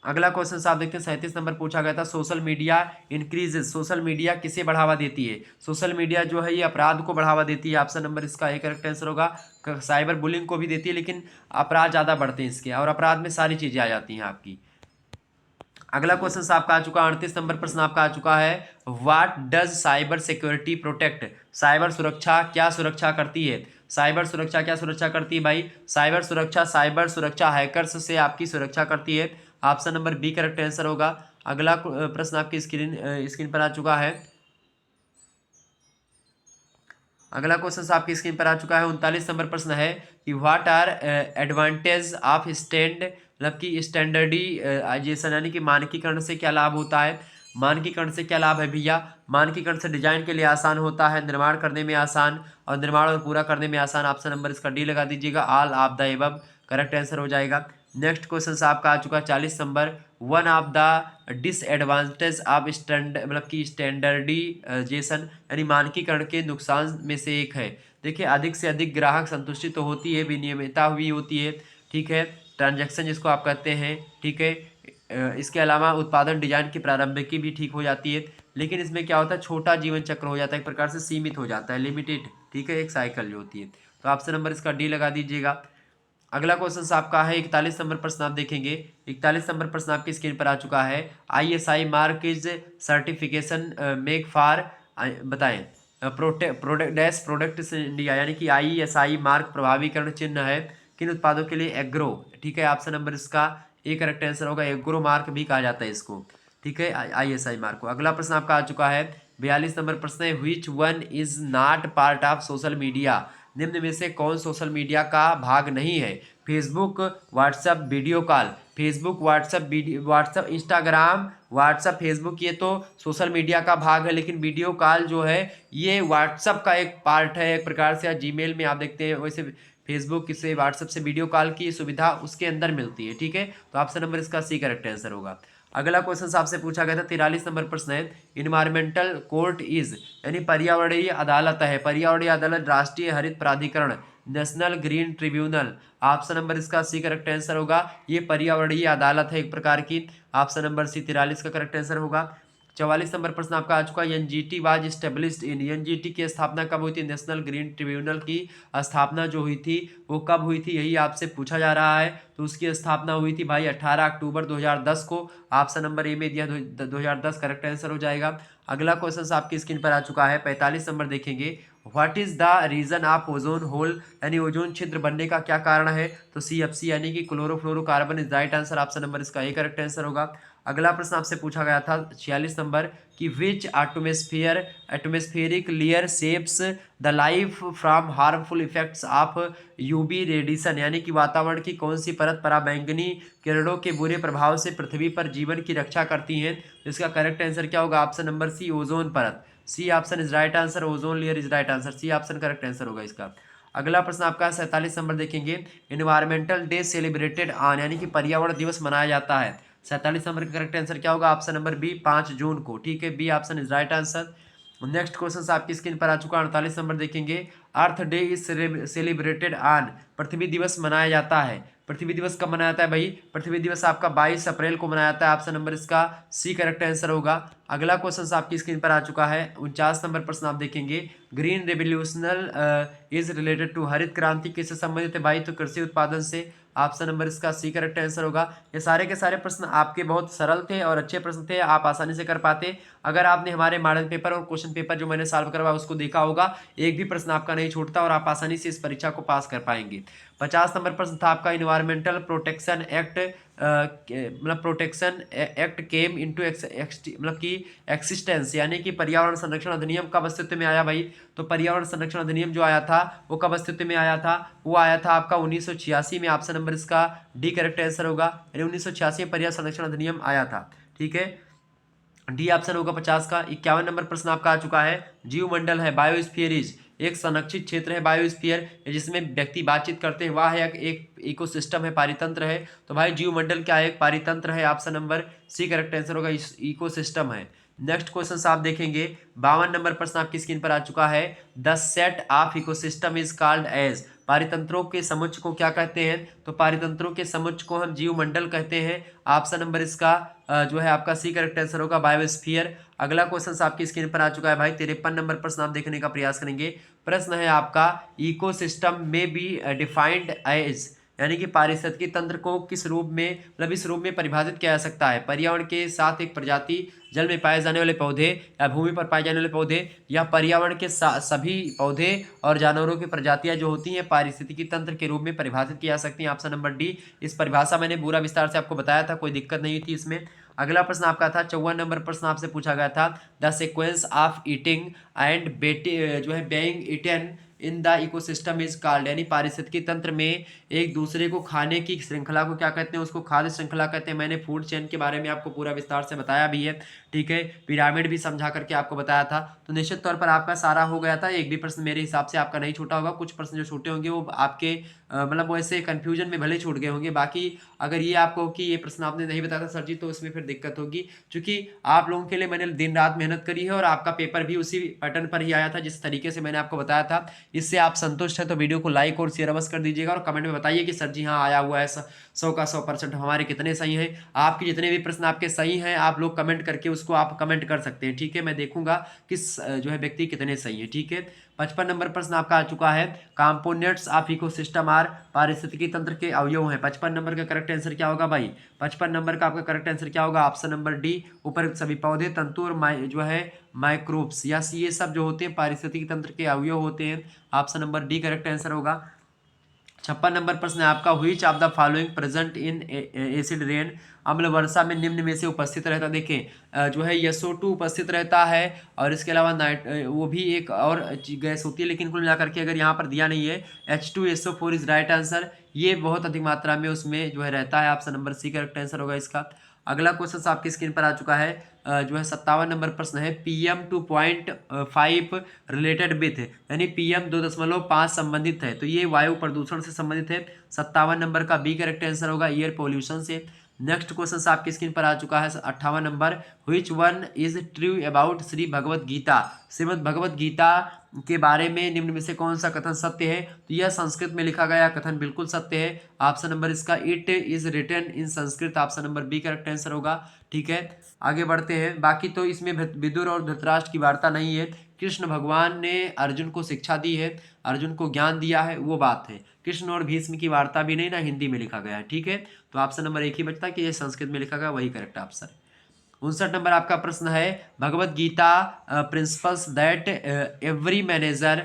अगला क्वेश्चन आप देखते हैं 37 नंबर पूछा गया था, social media increases, social media किसे बढ़ावा देती है। सोशल मीडिया जो है ये अपराध को बढ़ावा देती है, ऑप्शन नंबर इसका ए करेक्ट आंसर होगा। साइबर बुलिंग को भी देती है, लेकिन अपराध ज़्यादा बढ़ते हैं इसके, और अपराध में सारी चीज़ें आ जाती हैं आपकी। अगला क्वेश्चन आपका आ चुका है 38 नंबर प्रश्न आपका आ चुका है, what does cyber security protect, cyber सुरक्षा क्या सुरक्षा करती है। साइबर सुरक्षा क्या सुरक्षा करती है भाई, साइबर सुरक्षा हैकर्स से आपकी सुरक्षा करती है, option number B correct answer होगा। अगला प्रश्न आपकी स्क्रीन पर आ चुका है। अगला क्वेश्चन आपकी स्क्रीन पर आ चुका है 39 नंबर प्रश्न है कि what are advantage of stand, मतलब कि स्टैंडर्डाइजेशन यानी कि मानकीकरण से क्या लाभ होता है। मानकीकरण से क्या लाभ है भैया, मानकीकरण से डिजाइन के लिए आसान होता है, निर्माण करने में आसान, और निर्माण और पूरा करने में आसान, ऑप्शन नंबर इसका डी लगा दीजिएगा, all of the above correct answer हो जाएगा। नेक्स्ट क्वेश्चन आपका आ चुका है 40 number, one of the disadvantage of मतलब कि स्टैंडर्डाइजेशन यानी मानकीकरण के नुकसान में से एक है। देखिए अधिक से अधिक ग्राहक संतुष्टि तो होती है, विनियमितता हुई होती है, ठीक है, ट्रांजैक्शन जिसको आप कहते हैं, ठीक है। इसके अलावा उत्पादन डिजाइन की प्रारंभिकी भी ठीक हो जाती है, लेकिन इसमें क्या होता है, छोटा जीवन चक्र हो जाता है, एक प्रकार से सीमित हो जाता है, लिमिटेड, ठीक है, एक साइकिल जो होती है। तो ऑप्शन नंबर इसका डी लगा दीजिएगा। अगला क्वेश्चन आपका है 41 नंबर प्रश्न आप देखेंगे। 41 नंबर प्रश्न आपकी स्क्रीन पर आ चुका है, ISI mark is certification make for, बताएं प्रोडक्ट इंडिया, यानी कि ISI मार्क प्रभावीकरण चिन्ह है किन उत्पादों के लिए, एग्रो, ठीक है, ऑप्शन नंबर इसका ए करेक्ट आंसर होगा। एग्रो मार्क भी कहा जाता है इसको, ठीक है, ISI मार्क को। अगला प्रश्न आपका आ चुका है 42 नंबर प्रश्न है, which one is not part of social media, निम्न में से कौन सोशल मीडिया का भाग नहीं है। Facebook, WhatsApp, video call, Facebook, WhatsApp, Instagram, WhatsApp, Facebook ये तो सोशल मीडिया का भाग है, लेकिन वीडियो कॉल जो है ये व्हाट्सएप का एक पार्ट है, एक प्रकार से जीमेल में आप देखते हैं वैसे फेसबुक से व्हाट्सएप से वीडियो कॉल की सुविधा उसके अंदर मिलती है, ठीक है। तो ऑप्शन नंबर इसका सी करेक्ट आंसर होगा। अगला क्वेश्चन आपसे पूछा गया था 43 नंबर प्रश्न है, इन्वायरमेंटल कोर्ट इज, यानी पर्यावरणीय अदालत है, पर्यावरणीय अदालत राष्ट्रीय हरित प्राधिकरण, national green tribunal, option number इसका सी करेक्ट आंसर होगा। ये पर्यावरणीय अदालत है एक प्रकार की, ऑप्शन नंबर सी 43 का करेक्ट आंसर होगा। 44 नंबर प्रश्न आपका आ चुका है, NGT was established in, NGT की स्थापना कब हुई थी, नेशनल ग्रीन ट्रिब्यूनल की स्थापना जो हुई थी वो कब हुई थी, यही आपसे पूछा जा रहा है। तो उसकी स्थापना हुई थी भाई 18 अक्टूबर 2010 को, ऑप्शन नंबर ए में दिया 2010 करेक्ट आंसर हो जाएगा। अगला क्वेश्चन आपकी स्क्रीन पर आ चुका है 45 नंबर देखेंगे, what is the reason of ozone hole, यानी ओजोन छिद्र बनने का क्या कारण है। तो CFC यानी कि chlorofluorocarbon is right answer, option number इसका ए करेक्ट आंसर होगा। अगला प्रश्न आपसे पूछा गया था 46 नंबर कि which atmospheric layer saves the life from harmful effects of UV radiation, यानी कि वातावरण की कौन सी परत पराबैंगनी किरणों के बुरे प्रभाव से पृथ्वी पर जीवन की रक्षा करती है। तो इसका करेक्ट आंसर क्या होगा, ऑप्शन नंबर सी ओजोन परत, C option is right answer, ozone layer is right answer, C option correct answer होगा इसका। अगला प्रश्न आपका 47 नंबर देखेंगे, इन्वायरमेंटल डे सेलिब्रेटेड ऑन, यानी कि पर्यावरण दिवस मनाया जाता है। 47 नंबर का करेक्ट आंसर क्या होगा, ऑप्शन नंबर बी 5 जून को, ठीक है, B option is right answer. Next question आपकी स्क्रीन पर आ चुका है 48 नंबर देखेंगे, earth day is celebrated on, पृथ्वी दिवस मनाया जाता है। पृथ्वी दिवस कब मनाया जाता है भाई, पृथ्वी दिवस आपका 22 अप्रैल को मनाया जाता है, ऑप्शन नंबर इसका सी करेक्ट आंसर होगा। अगला क्वेश्चन आपकी स्क्रीन पर आ चुका है 49 नंबर प्रश्न आप देखेंगे, ग्रीन रेवोल्यूशनल इज रिलेटेड टू, हरित क्रांति किससे संबंधित है भाई, तो कृषि उत्पादन से, ऑप्शन नंबर इसका सी करेक्ट आंसर होगा। ये सारे के सारे प्रश्न आपके बहुत सरल थे और अच्छे प्रश्न थे, आप आसानी से कर पाते अगर आपने हमारे मॉडल पेपर और क्वेश्चन पेपर जो मैंने सॉल्व करवाया उसको देखा होगा, एक भी प्रश्न आपका नहीं छूटता और आप आसानी से इस परीक्षा को पास कर पाएंगे। 50 नंबर प्रश्न था आपका, इन्वायरमेंटल प्रोटेक्शन एक्ट, मतलब प्रोटेक्शन एक्ट केम इनटू मतलब कि एक्सिस्टेंस, यानी कि पर्यावरण संरक्षण अधिनियम कब अस्तित्व में आया भाई, तो पर्यावरण संरक्षण अधिनियम जो आया था वो कब अस्तित्व में आया था, वो आया था आपका 1986 में, ऑप्शन नंबर इसका डी करेक्ट आंसर होगा, यानी 1986 में पर्यावरण संरक्षण अधिनियम आया था, ठीक है, डी ऑप्शन होगा 50 का। 51 नंबर प्रश्न आपका आ चुका है, जीवमंडल है बायोस्फीयर इज, एक संरक्षित क्षेत्र है बायोस्फीयर, जिसमें व्यक्ति बातचीत करते हैं, वह है एक इकोसिस्टम है, पारितंत्र है। तो भाई जीवमंडल क्या है? एक पारितंत्र है। Option number C correct answer होगा, इकोसिस्टम है। नेक्स्ट क्वेश्चन आप देखेंगे, 52 नंबर प्रश्न आपकी स्क्रीन पर आ चुका है। The set of ecosystem is called as, पारितंत्रों के समुच्चय को क्या कहते हैं? तो पारितंत्रों के समुच्चय को हम जीवमंडल कहते हैं। ऑप्शन नंबर इसका जो है आपका सी करेक्ट आंसर होगा, बायोस्फीयर। अगला क्वेश्चन आपकी स्क्रीन पर आ चुका है भाई, 53 नंबर प्रश्न आप देखने का प्रयास करेंगे। प्रश्न है आपका, इकोसिस्टम में बी डिफाइंड एज, यानी कि पारिस्थितिकी तंत्र को किस रूप में, मतलब इस रूप में परिभाषित किया जा सकता है? पर्यावरण के साथ एक प्रजाति, जल में पाए जाने वाले पौधे या भूमि पर पाए जाने वाले पौधे, या पर्यावरण के सभी पौधे और जानवरों की प्रजातियां जो होती हैं पारिस्थितिकी तंत्र के रूप में परिभाषित की जा सकती हैं। Option number D. इस परिभाषा मैंने पूरा विस्तार से आपको बताया था, कोई दिक्कत नहीं थी इसमें। अगला प्रश्न आपका था 54 नंबर प्रश्न आपसे पूछा गया था, the sequence of eating and जो है being eaten in the ecosystem is called, यानी पारिस्थितिकी तंत्र में एक दूसरे को खाने की श्रृंखला को क्या कहते हैं? उसको खाद्य श्रृंखला कहते हैं। मैंने फूड चेन के बारे में आपको पूरा विस्तार से बताया भी है, ठीक है, पिरामिड भी समझा करके आपको बताया था। तो निश्चित तौर पर आपका सारा हो गया था, एक भी प्रश्न मेरे हिसाब से आपका नहीं छूटा होगा। कुछ प्रश्न जो छूटे होंगे वो आपके मतलब वैसे कंफ्यूजन में भले छूट गए होंगे। बाकी अगर ये आपको कि ये प्रश्न आपने नहीं बताया था सर जी, तो इसमें फिर दिक्कत होगी, क्योंकि आप लोगों के लिए मैंने दिन रात मेहनत करी है और आपका पेपर भी उसी पैटर्न पर ही आया था जिस तरीके से मैंने आपको बताया था। इससे आप संतुष्ट हैं तो वीडियो को लाइक और शेयर अवश्य कर दीजिएगा और कमेंट में बताइए कि सर जी हाँ आया हुआ है 100 का 100% हमारे कितने सही हैं। आपके जितने भी प्रश्न आपके सही हैं आप लोग कमेंट करके उसको आप कमेंट कर सकते हैं, ठीक है। मैं देखूंगा किस जो है व्यक्ति कितने सही है, ठीक है। 55 नंबर प्रश्न आपका आ चुका है, कंपोनेंट्स ऑफ इकोसिस्टम आर, पारिस्थितिकी तंत्र के अवयव हैं। 55 नंबर का करेक्ट आंसर क्या होगा भाई? 55 नंबर का आपका करेक्ट आंसर क्या होगा? ऑप्शन नंबर डी, ऊपर सभी पौधे, तंतु और जो है माइक्रोब्स, या ये सब जो होते हैं पारिस्थितिकी तंत्र के अवयव होते हैं। Option number D correct answer होगा। 56 नंबर प्रश्न है आपका, which of the following present in acid rain, अम्ल वर्षा में निम्न में से उपस्थित रहता? देखें जो है SO2 उपस्थित रहता है, और इसके अलावा वो भी एक और गैस होती है, लेकिन कुल मिलाकर के अगर यहाँ पर दिया नहीं है, H2SO4 इज राइट आंसर। ये बहुत अधिक मात्रा में उसमें जो है रहता है। Option number C correct answer होगा इसका। अगला क्वेश्चन आपकी स्क्रीन पर आ चुका है, जो है 57 नंबर प्रश्न है, PM 2.5 रिलेटेड विथ, यानी PM 2.5 संबंधित है, तो ये वायु प्रदूषण से संबंधित है। 57 नंबर का बी करेक्ट आंसर होगा, एयर पोल्यूशन से। नेक्स्ट क्वेश्चन आपकी स्क्रीन पर आ चुका है 58 number, which one is true about Shri Bhagavad Gita, Shrimad Bhagavad Gita के बारे में निम्न में से कौन सा कथन सत्य है? तो यह संस्कृत में लिखा गया कथन बिल्कुल सत्य है। ऑप्शन नंबर इसका it is written in Sanskrit, option number B correct answer होगा, ठीक है। आगे बढ़ते हैं, बाकी तो इसमें विदुर और धृतराष्ट्र की वार्ता नहीं है। कृष्ण भगवान ने अर्जुन को शिक्षा दी है, अर्जुन को ज्ञान दिया है, वो बात है। कृष्ण और भीष्म की वार्ता भी नहीं, ना हिंदी में लिखा गया है, ठीक है। तो ऑप्शन नंबर एक ही बचता है कि ये संस्कृत में लिखा गया, वही करेक्ट आंसर है। 59 नंबर आपका प्रश्न है, Bhagavad Gita principles that every manager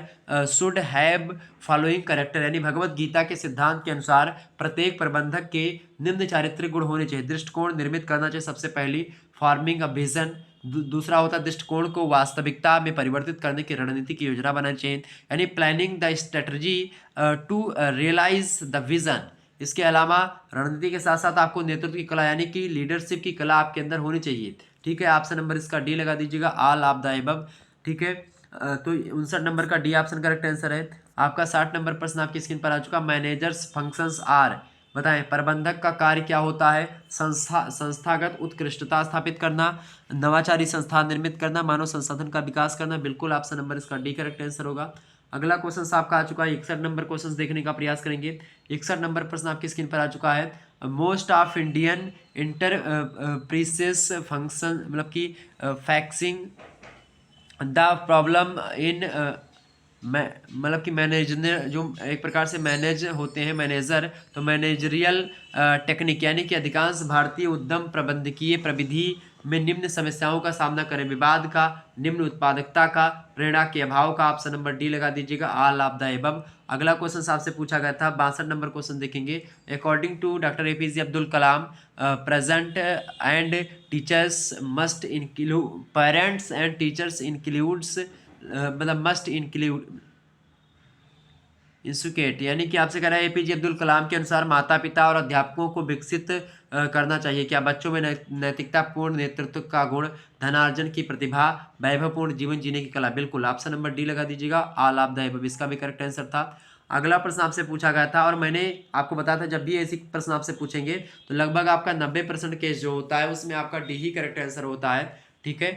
should have following character, यानी भगवत गीता के सिद्धांत के अनुसार प्रत्येक प्रबंधक के निम्न चारित्रिक गुण होने चाहिए। दृष्टिकोण निर्मित करना चाहिए सबसे पहली, फॉर्मिंग अ विजन, दूसरा होता है दृष्टिकोण को वास्तविकता में परिवर्तित करने की रणनीति की योजना बनानी चाहिए, यानी planning the strategy to realise the vision. इसके अलावा रणनीति के साथ साथ आपको नेतृत्व की कला, यानी कि लीडरशिप की कला आपके अंदर होनी चाहिए, ठीक है। ऑप्शन नंबर इसका डी लगा दीजिएगा, ऑल ऑफ द अबव, ठीक है। तो 59 नंबर का डी ऑप्शन करेक्ट आंसर है आपका। 60 नंबर प्रश्न आपकी स्क्रीन पर आ चुका, मैनेजर्स फंक्शंस आर, बताएं प्रबंधक का कार्य क्या होता है? संस्थागत उत्कृष्टता स्थापित करना, नवाचारी संस्थान निर्मित करना, मानव संसाधन का विकास करना, बिल्कुल ऑप्शन नंबर इसका डी करेक्ट आंसर होगा। अगला क्वेश्चन आपका आ चुका है, 61 नंबर क्वेश्चन देखने का प्रयास करेंगे। 61 नंबर प्रश्न आपकी स्क्रीन पर आ चुका है, most of Indian enterprises function, मतलब कि फैक्सिंग द प्रॉब्लम इन मतलब कि मैनेजर, जो एक प्रकार से मैनेज होते हैं मैनेजर, तो मैनेजरियल टेक्निक, यानी कि अधिकांश भारतीय उद्यम प्रबंधकीय प्रविधि में निम्न समस्याओं का सामना करें, विवाद का, निम्न उत्पादकता का, प्रेरणा के अभाव का, ऑप्शन नंबर डी लगा दीजिएगा, ऑल ऑफ द अबव। अगला क्वेश्चन आपसे पूछा गया था 62 नंबर क्वेश्चन देखेंगे, according to doctor APJ Abdul Kalam present and teachers must include, parents and teachers includes मतलब मस्ट इंक्लूड, इंसुकेट, यानी कि आपसे कह रहा है एपीजे अब्दुल कलाम के अनुसार माता पिता और अध्यापकों को विकसित करना चाहिए क्या? बच्चों में नैतिकतापूर्ण नेतृत्व का गुण, धनार्जन की प्रतिभा, वैभवपूर्ण जीवन जीने की कला। बिल्कुल ऑप्शन नंबर डी लगा दीजिएगा, ऑल ऑफ द एबव, इसका भी करेक्ट आंसर था। अगला प्रश्न आपसे पूछा गया था और मैंने आपको बताया था जब भी ऐसी प्रश्न आपसे पूछेंगे तो लगभग आपका 90% केस जो होता है उसमें आपका डी ही करेक्ट आंसर होता है। ठीक है,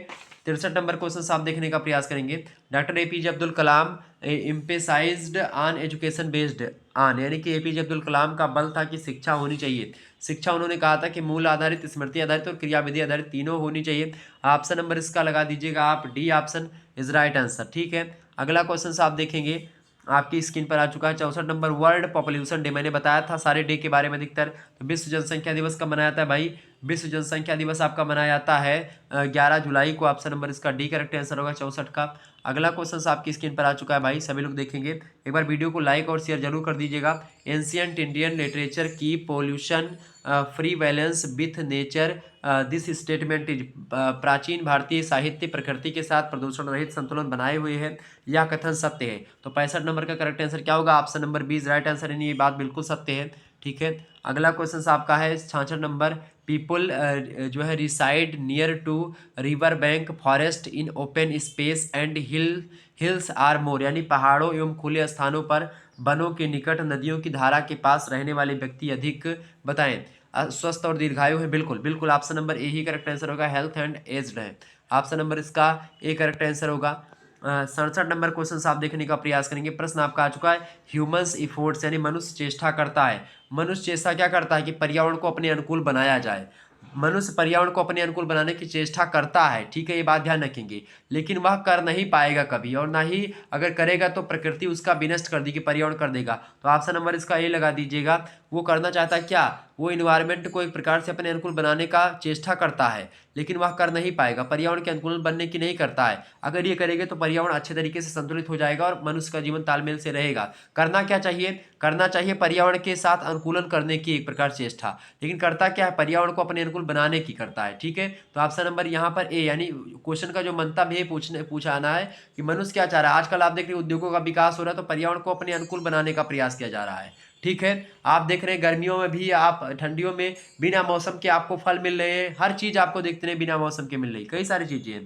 63 नंबर क्वेश्चन आप देखने का प्रयास करेंगे। Doctor APJ Abdul Kalam emphasized on education based on, यानी कि एपीजे अब्दुल कलाम का बल था कि शिक्षा होनी चाहिए। शिक्षा उन्होंने कहा था कि मूल आधारित, स्मृति आधारित और क्रियाविधि आधारित तीनों होनी चाहिए। ऑप्शन नंबर इसका लगा दीजिएगा आप, D option is right answer. ठीक है, अगला क्वेश्चन आप देखेंगे, आपकी स्क्रीन पर आ चुका है 64 नंबर, वर्ल्ड पॉपुलेशन डे। मैंने बताया था सारे डे के बारे में अधिकतर। तो विश्व जनसंख्या दिवस कब मनाया जाता है भाई? विश्व जनसंख्या दिवस आपका मनाया जाता है 11 जुलाई को। ऑप्शन नंबर इसका डी करेक्ट आंसर होगा 64 का। अगला क्वेश्चन आपकी स्क्रीन पर आ चुका है भाई, सभी लोग देखेंगे। एक बार वीडियो को लाइक और शेयर जरूर कर दीजिएगा। एंशियंट इंडियन लिटरेचर की pollution free balance with nature, this statement is, प्राचीन भारतीय साहित्य प्रकृति के साथ प्रदूषण रहित संतुलन बनाए हुए है, यह कथन सत्य है। तो 65 नंबर का करेक्ट आंसर क्या होगा? Option number B is right answer, यानी ये बात बिल्कुल सत्य है। ठीक है, अगला क्वेश्चन आपका है 66 नंबर, पीपल जो है reside near to river bank forest in open space and hills are more, यानी पहाड़ों एवं खुले स्थानों पर, वनों के निकट, नदियों की धारा के पास रहने वाले व्यक्ति अधिक बताएं स्वस्थ और दीर्घायु है। बिल्कुल बिल्कुल option number A he correct answer होगा, हेल्थ एंड एज्ड है। ऑप्शन नंबर इसका ए करेक्ट आंसर होगा। 67 नंबर क्वेश्चन आप देखने का प्रयास करेंगे। प्रश्न आपका आ चुका है, ह्यूमंस इफोर्ट्स, यानी मनुष्य चेष्टा करता है। मनुष्य चेष्टा क्या करता है कि पर्यावरण को अपने अनुकूल बनाया जाए। मनुष्य पर्यावरण को अपने अनुकूल बनाने की चेष्टा करता है, ठीक है, ये बात ध्यान रखेंगे, लेकिन वह कर नहीं पाएगा कभी, और ना ही अगर करेगा तो प्रकृति उसका विनष्ट कर देगी, पर्यावरण कर देगा। तो ऑप्शन नंबर इसका ए लगा दीजिएगा। वो करना चाहता है क्या? वो इन्वायरमेंट को एक प्रकार से अपने अनुकूल बनाने का चेष्टा करता है, लेकिन वह कर नहीं पाएगा, पर्यावरण के अनुकूल बनने की नहीं करता है। अगर ये करेगा तो पर्यावरण अच्छे तरीके से संतुलित हो जाएगा और मनुष्य का जीवन तालमेल से रहेगा। करना क्या चाहिए? करना चाहिए पर्यावरण के साथ अनुकूलन करने की एक प्रकार चेष्टा, लेकिन करता क्या है? पर्यावरण को अपने अनुकूल बनाने की करता है। ठीक है, तो ऑप्शन नंबर यहाँ पर ए, यानी क्वेश्चन का जो मंतव्य है पूछाना है कि मनुष्य क्या चाह रहा है। आजकल आप देख रहे हैं उद्योगों का विकास हो रहा है, तो पर्यावरण को अपने अनुकूल बनाने का प्रयास किया जा रहा है। ठीक है, आप देख रहे हैं गर्मियों में भी, आप ठंडियों में बिना मौसम के आपको फल मिल रहे हैं, हर चीज आपको देखते हैं बिना मौसम के मिल रही, कई सारी चीजें हैं।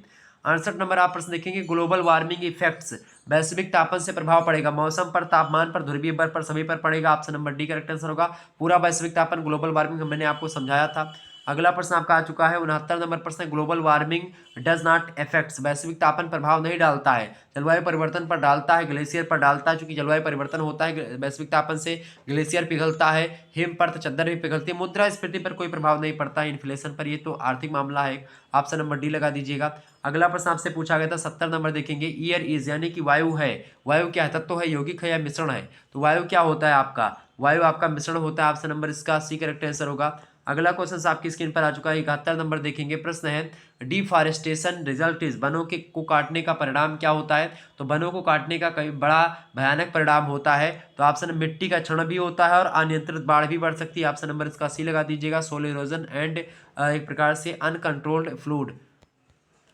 68 नंबर आप प्रश्न देखेंगे, ग्लोबल वार्मिंग इफेक्ट्स, वैश्विक तापन से प्रभाव पड़ेगा मौसम पर, तापमान पर, ध्रुवीय बर्फ पर, सभी पर पड़ेगा। Option number D correct answer होगा। पूरा वैश्विक तापन, ग्लोबल वार्मिंग मैंने आपको समझाया था। अगला प्रश्न आपका आ चुका है 69 नंबर प्रश्न, global warming does not effects, वैश्विक तापन प्रभाव नहीं डालता है, जलवायु परिवर्तन पर डालता है, ग्लेशियर पर डालता है, चूंकि जलवायु परिवर्तन होता है वैश्विक तापन से, ग्लेशियर पिघलता है, हिमपर्त चद्दर भी पिघलती है, मुद्रास्फीति पर कोई प्रभाव नहीं पड़ता है, इन्फ्लेशन पर, ये तो आर्थिक मामला है। ऑप्शन नंबर डी लगा दीजिएगा। अगला प्रश्न आपसे पूछा गया था 70 नंबर देखेंगे, ईयर इज, यानी कि वायु है, वायु क्या है? तत्व है, यौगिक है या मिश्रण है? तो वायु क्या होता है आपका? वायु आपका मिश्रण होता है। ऑप्शन नंबर इसका सी करेक्ट आंसर होगा। अगला क्वेश्चन आपकी स्क्रीन पर आ चुका है 71 नंबर देखेंगे। प्रश्न है, डिफॉरेस्टेशन रिजल्ट इज, वनों के को काटने का परिणाम क्या होता है? तो वनों को काटने का कई बड़ा भयानक परिणाम होता है। तो ऑप्शन मिट्टी का क्षरण भी होता है और अनियंत्रित बाढ़ भी बढ़ सकती है। ऑप्शन नंबर इसका सी लगा दीजिएगा, सोल इरोजन एंड एक प्रकार से अनकंट्रोल्ड फ्लूड।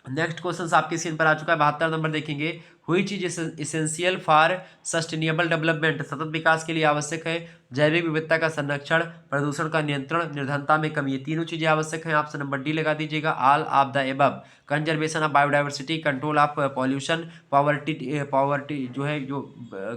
नेक्स्ट क्वेश्चन आपकी स्क्रीन पर आ चुका है 72 नंबर देखेंगे, हुई चीज इसेंशियल फॉर सस्टेनेबल डेवलपमेंट, सतत विकास के लिए आवश्यक है, जैविक विविधता का संरक्षण, प्रदूषण का नियंत्रण, निर्धनता में कमी, ये तीनों चीजें आवश्यक हैं। ऑप्शन नंबर डी लगा दीजिएगा, all of the above. Conservation of biodiversity, control of pollution, poverty जो है, जो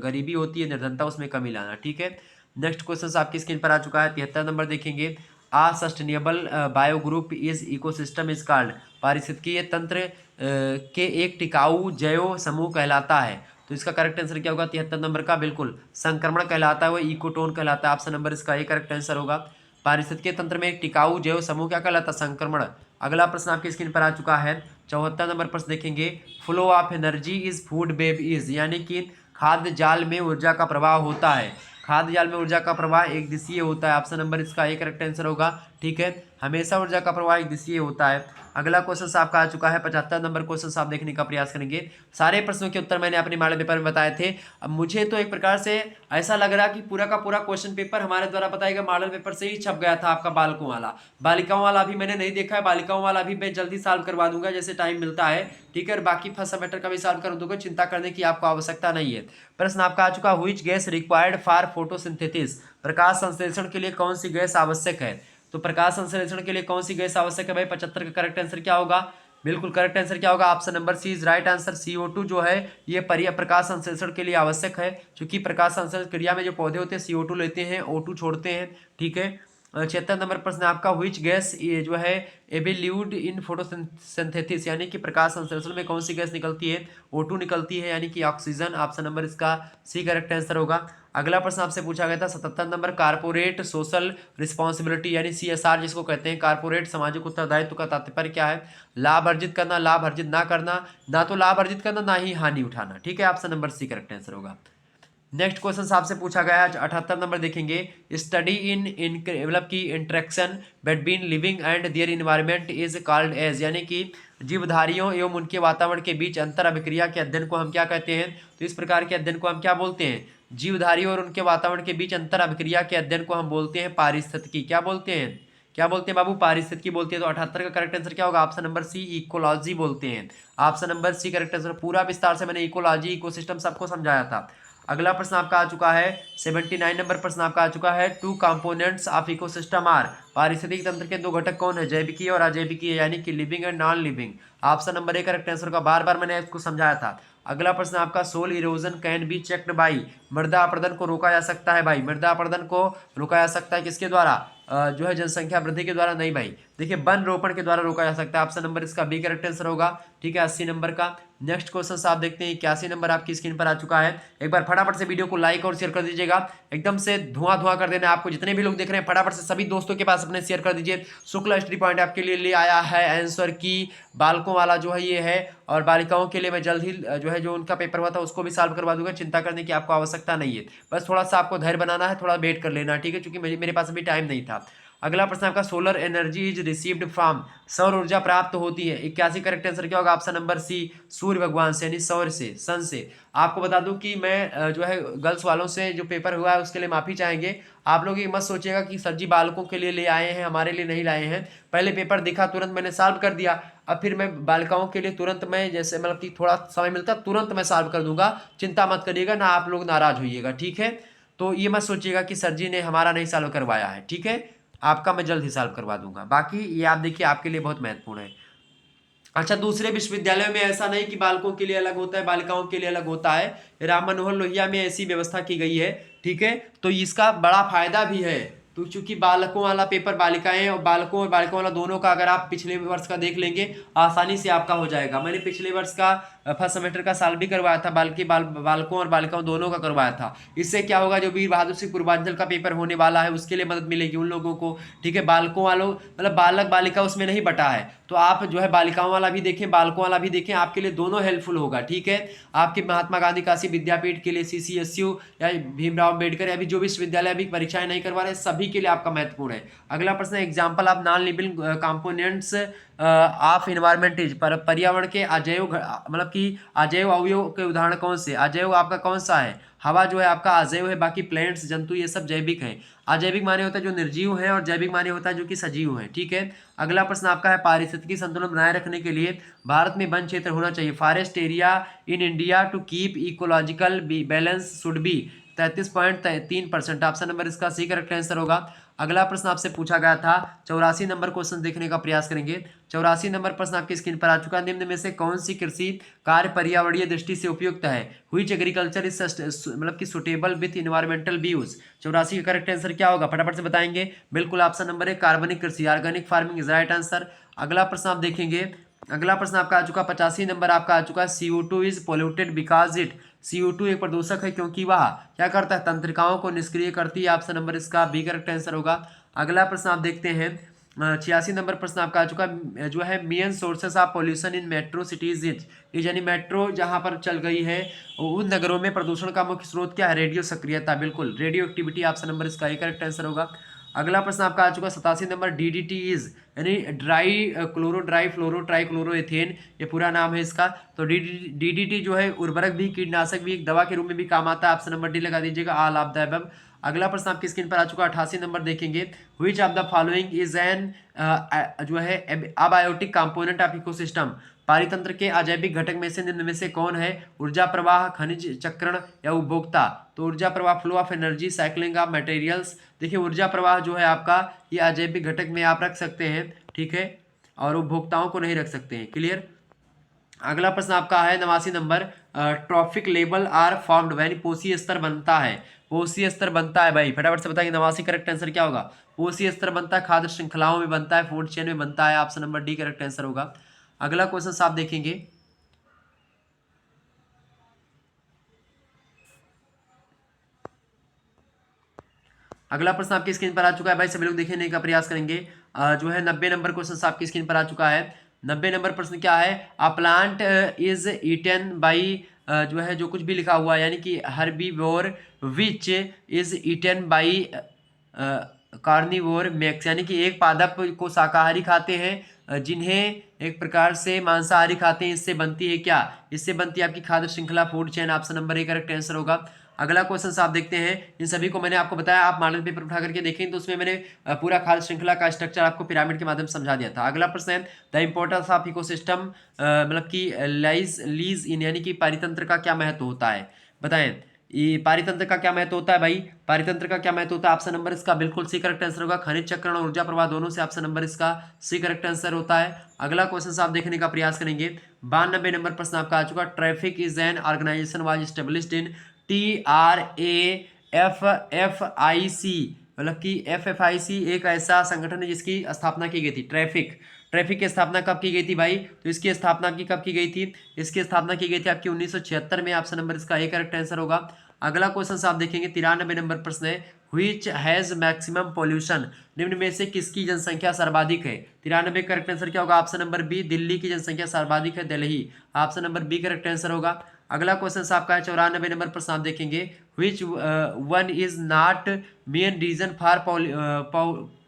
गरीबी होती है, निर्धनता, उसमें कमी लाना। ठीक है, नेक्स्ट क्वेश्चन आपकी स्क्रीन पर आ चुका है 73 नंबर देखेंगे, a sustainable bio group is ecosystem is called, पारिस्थितिकीय तंत्र के एक टिकाऊ जैव समूह कहलाता है। तो इसका करेक्ट आंसर क्या होगा 73 नंबर का? बिल्कुल संक्रमण कहलाता है, वो इकोटोन कहलाता है। ऑप्शन नंबर इसका ए करेक्ट आंसर होगा। पारिस्थितिकीय तंत्र में एक टिकाऊ जैव समूह क्या कहलाता है? संक्रमण। अगला प्रश्न आपकी स्क्रीन पर आ चुका है 74 नंबर प्रश्न देखेंगे, flow of energy is food web is, यानी कि खाद्य जाल में ऊर्जा का प्रवाह होता है। खाद्य जाल में ऊर्जा का प्रवाह एक दिशीय होता है। ऑप्शन नंबर इसका ए करेक्ट आंसर होगा। ठीक है, हमेशा ऊर्जा का प्रवाह एक दिशीय होता है। अगला क्वेश्चन आपका आ चुका है 75 नंबर क्वेश्चन आप देखने का प्रयास करेंगे। सारे प्रश्नों के उत्तर मैंने अपने मॉडल पेपर में बताए थे। अब मुझे तो एक प्रकार से ऐसा लग रहा कि पूरा का पूरा क्वेश्चन पेपर हमारे द्वारा बताया गया मॉडल पेपर से ही छप गया था आपका बालकों वाला। बालिकाओं वाला अभी मैंने नहीं देखा है, बालिकाओं वाला अभी मैं जल्दी सॉल्व करवा दूंगा जैसे टाइम मिलता है, ठीक है। और बाकी फर्स्ट सेमेस्टर का भी सॉल्व कर दूंगा, चिंता करने की आपको आवश्यकता नहीं है। प्रश्न आपका आ चुका, which gas required for photosynthesis, प्रकाश संश्लेषण के लिए कौन सी गैस आवश्यक है। तो प्रकाश संश्लेषण के लिए कौन सी गैस आवश्यक है भाई, 75 का करेक्ट आंसर क्या होगा, बिल्कुल करेक्ट आंसर क्या होगा, option number C is right answer. CO2 जो है ये प्रकाश संश्लेषण के लिए आवश्यक है, क्योंकि प्रकाश संश्लेषण क्रिया में जो पौधे होते हैं CO2 लेते हैं, O2 छोड़ते हैं, ठीक है। 76 नंबर प्रश्न आपका, व्हिच गैस ये जो है एबिल्यूड इन फोटोसिंथेसिस, यानी कि प्रकाश संश्लेषण में कौन सी गैस निकलती है, O2 निकलती है, यानी कि ऑक्सीजन। ऑप्शन नंबर इसका सी करेक्ट आंसर होगा। अगला प्रश्न आपसे पूछा गया था 77 नंबर, कारपोरेट सोशल रिस्पॉन्सिबिलिटी यानी CSR जिसको कहते हैं, कारपोरेट सामाजिक उत्तरदायित्व का तात्पर्य क्या है, लाभ अर्जित करना, लाभ अर्जित ना करना, ना तो लाभ अर्जित करना ना ही हानि उठाना, ठीक है। Option number C correct answer होगा। नेक्स्ट क्वेश्चन आपसे पूछा गया है 78 नंबर देखेंगे, स्टडी इन मतलब की interaction between living and their environment is called as, यानी कि जीवधारियों एवं उनके वातावरण के बीच अंतर अभिक्रिया के अध्ययन को हम क्या कहते हैं। तो इस प्रकार के अध्ययन को हम क्या बोलते हैं, जीवधारियों और उनके वातावरण के बीच अंतर अभिक्रिया के अध्ययन को हम बोलते हैं पारिस्थितिकी। क्या बोलते हैं, क्या बोलते हैं बाबू, पारिस्थितिकी बोलते हैं। तो 78 का करेक्ट आंसर क्या होगा, ऑप्शन नंबर सी इकोलॉजी बोलते हैं। Option number C correct answer. पूरा विस्तार से मैंने इकोलॉजी इकोसिस्टम सबको समझाया था। अगला प्रश्न आपका आ चुका है 79 नंबर प्रश्न आपका आ चुका है, two components of ecosystem are, पारिस्थितिक तंत्र के दो घटक कौन है, जैविकीय और अजैविकीय, यानी कि living and non living. Option number A correct answer का, बार बार मैंने इसको समझाया था। अगला प्रश्न आपका, soil erosion can be checked by, मृदा अपरदन को रोका जा सकता है भाई, मृदा अपरदन को रोका जा सकता है किसके द्वारा, जो है जनसंख्या वृद्धि के द्वारा नहीं भाई, देखिए वन रोपण के द्वारा रोका जा सकता है। ऑप्शन नंबर इसका बी करेक्ट आंसर होगा, ठीक है, 80 नंबर का। नेक्स्ट क्वेश्चन आप देखते हैं 81 नंबर आपकी स्क्रीन पर आ चुका है। एक बार फटाफट से वीडियो को लाइक और शेयर कर दीजिएगा, एकदम से धुआं धुआं कर देना आपको, जितने भी लोग देख रहे हैं फटाफट से सभी दोस्तों के पास अपने शेयर कर दीजिए। शुक्ला स्टडी पॉइंट आपके लिए ले आया है आंसर की, बालकों वाला जो है ये है, और बालिकाओं के लिए मैं जल्द ही जो है जो उनका पेपर हुआ था उसको भी सॉल्व करवा दूंगा, चिंता करने की आपको आवश्यकता नहीं है। बस थोड़ा सा आपको धैर्य बनाना है, थोड़ा वेट कर लेना, ठीक है, क्योंकि मेरे पास अभी टाइम नहीं था। अगला प्रश्न आपका, solar energy is received from, सौर ऊर्जा प्राप्त होती है, 81 करेक्ट आंसर क्या होगा, ऑप्शन नंबर सी सूर्य भगवान से, यानी सौर से, सन से। आपको बता दूं कि मैं जो है गर्ल्स वालों से जो पेपर हुआ है उसके लिए माफी चाहेंगे। आप लोग ये मत सोचिएगा कि सर जी बालकों के लिए ले आए हैं, हमारे लिए नहीं लाए हैं। पहले पेपर दिखा तुरंत मैंने सॉल्व कर दिया, अब फिर मैं बालिकाओं के लिए तुरंत मैं जैसे मतलब कि थोड़ा समय मिलता तुरंत मैं सॉल्व कर दूंगा, चिंता मत करिएगा, ना आप लोग नाराज होइएगा, ठीक है। तो ये मत सोचिएगा कि सर जी ने हमारा नहीं सॉल्व करवाया है, ठीक है, आपका मैं जल्द ही सॉल्व करवा दूंगा। बाकी ये आप देखिए आपके लिए बहुत महत्वपूर्ण है। अच्छा, दूसरे विश्वविद्यालयों में ऐसा नहीं कि बालकों के लिए अलग होता है बालिकाओं के लिए अलग होता है, राम मनोहर लोहिया में ऐसी व्यवस्था की गई है, ठीक है। तो इसका बड़ा फायदा भी है, तो चूंकि बालकों वाला पेपर बालिकाएं और बालिकाओं वाला दोनों का अगर आप पिछले वर्ष का देख लेंगे आसानी से आपका हो जाएगा। मैंने पिछले वर्ष का फर्स्ट सेमेस्टर का साल भी करवाया था, बालकों और बालिकाओं दोनों का करवाया था। इससे क्या होगा, जो वीर बहादुर सिंह पूर्वांचल का पेपर होने वाला है उसके लिए मदद मिलेगी उन लोगों को, ठीक है। बालकों वालों मतलब बालक बालिका उसमें नहीं बटा है, तो आप जो है बालिकाओं वाला भी देखें बालकों वाला भी देखें, आपके लिए दोनों हेल्पफुल होगा, ठीक है। आपके महात्मा गांधी काशी विद्यापीठ के लिए, CCSU या भीमराव अम्बेडकर या भी जो विश्वविद्यालय अभी परीक्षाएं नहीं करवा रहे सभी के लिए आपका महत्वपूर्ण है। अगला प्रश्न, example of non living components of environment is, पर्यावरण के अजैव मतलब कि अजैव अवयव के उदाहरण कौन से, अजैव आपका कौन सा है, हवा जो है आपका अजैव है, बाकी प्लेंट्स जंतु ये सब जैविक हैं। अजैविक माने होता है जो निर्जीव है, और जैविक माने होता है जो कि सजीव है, ठीक है। अगला प्रश्न आपका है, पारिस्थितिकी संतुलन बनाए रखने के लिए भारत में वन क्षेत्र होना चाहिए, forest area in India to keep ecological balance should be 33.3%। Option number इसका सी करेक्ट आंसर होगा। अगला प्रश्न आपसे पूछा गया था 84 नंबर क्वेश्चन देखने का प्रयास करेंगे। 84 नंबर प्रश्न आपकी स्क्रीन पर आ चुका है, निम्न में से कौन सी कृषि कार्य पर्यावरणीय दृष्टि से उपयुक्त है, व्हिच एग्रीकल्चर इज मतलब कि सुटेबल विथ इन्वायरमेंटल व्यूज। 84 का करेक्ट आंसर क्या होगा, फटाफट से बताएंगे, बिल्कुल ऑप्शन नंबर है कार्बनिक कृषि, organic farming is right answer. अगला प्रश्न आप देखेंगे, अगला प्रश्न आपका आ चुका 85 नंबर आपका आ चुका है, CO2 is polluted because it, CO2 एक प्रदूषक है क्योंकि वह क्या करता है, तंत्रिकाओं को निष्क्रिय करती है। ऑप्शन नंबर इसका बी करेक्ट आंसर होगा। अगला प्रश्न आप देखते हैं 86 नंबर प्रश्न आपका आ चुका है, जो है main sources of pollution in metro cities is, यानी मेट्रो जहां पर चल गई है उन नगरों में प्रदूषण का मुख्य स्रोत क्या है, रेडियो सक्रियता, बिल्कुल रेडियो एक्टिविटी, ऑप्शन नंबर इसका ए करेक्ट आंसर होगा। अगला प्रश्न आपका आ चुका 87 नंबर, DDT इज यानी ड्राई क्लोरो ड्राई फ्लोरो ट्राई क्लोरो एथेन, ये पूरा नाम है इसका। तो DDT जो है उर्वरक भी, कीटनाशक भी, एक दवा के रूप में भी काम आता है। ऑप्शन नंबर डी लगा दीजिएगा, आ लाभदायक एवं। अगला प्रश्न आपकी स्क्रीन पर आ चुका 88 नंबर, देखेंगे which of the following is an जो है अबायोटिक कंपोनेंट ऑफ इकोसिस्टम, पारितंत्र के अजैविक घटक में से निम्न में से कौन है? ऊर्जा प्रवाह, खनिज चक्रण या उपभोक्ता। तो ऊर्जा प्रवाह, flow of energy, cycling of materials. देखिए ऊर्जा प्रवाह जो है आपका ये अजैविक घटक में आप रख सकते हैं, ठीक है, और उपभोक्ताओं को नहीं रख सकते हैं। क्लियर। अगला प्रश्न आपका है 89 नंबर, ट्रॉफिक लेबल आर फॉर्म्ड यानी पोषी स्तर बनता है। पोषी स्तर बनता है भाई, फटाफट से बताइए 89 करेक्ट आंसर क्या होगा? पोषी स्तर बनता है, खाद्य श्रृंखलाओं में बनता है, फूड चेन में बनता है। Option number D correct answer होगा। अगला क्वेश्चन आप देखेंगे, अगला प्रश्न आपकी स्क्रीन पर आ चुका है भाई, सभी लोग देखने का प्रयास करेंगे। जो है 90 नंबर क्वेश्चन आपकी स्क्रीन पर आ चुका है। 90 नंबर प्रश्न क्या है? A plant is eaten by, जो है जो कुछ भी लिखा हुआ है यानी कि herbivore which is eaten by carnivore max, यानी कि एक पादप को शाकाहारी खाते हैं, जिन्हें एक प्रकार से मांसाहारी खाते हैं। इससे बनती है क्या? इससे बनती है आपकी खाद्य श्रृंखला, food chain. Option number A correct answer होगा। अगला क्वेश्चन आप देखते हैं, इन सभी को मैंने आपको बताया, आप मॉडल पेपर उठा करके देखें तो उसमें मैंने पूरा खाद्य श्रृंखला का स्ट्रक्चर आपको पिरामिड के माध्यम से समझा दिया था। अगला प्रश्न है द इंपॉर्टेंस ऑफ इकोसिस्टम, मतलब कि लीज इन यानी कि पारितंत्र का क्या महत्व होता है, बताएं। ये पारितंत्र का क्या महत्व होता है भाई? पारितंत्र का क्या महत्व होता है? ऑप्शन नंबर इसका बिल्कुल सी करेक्ट आंसर होगा। खनिज चक्रण और ऊर्जा प्रवाह दोनों से ऑप्शन नंबर इसका सी करेक्ट आंसर होता है। अगला क्वेश्चन आप देखने का प्रयास करेंगे, 92 नंबर प्रश्न आपका आ चुका, traffic is an organisation was established in TRAFFIC, मतलब कि FFIC एक ऐसा संगठन है जिसकी स्थापना की गई थी। ट्रैफिक की स्थापना कब की गई थी भाई? तो इसकी स्थापना की कब की गई थी? इसकी स्थापना की गई थी आपकी 1976 में। ऑप्शन नंबर इसका ए करेक्ट आंसर होगा। अगला क्वेश्चन आप देखेंगे, 93 नंबर प्रश्न है, व्हिच हैज मैक्सिमम पॉल्यूशन, निम्न में से किसकी जनसंख्या सर्वाधिक है? 93 करेक्ट आंसर क्या होगा? ऑप्शन नंबर बी, दिल्ली की जनसंख्या सर्वाधिक है, Delhi. Option number B correct answer होगा। अगला क्वेश्चन आपका है 94 नंबर प्रश्न आप देखेंगे, which one is not main reason for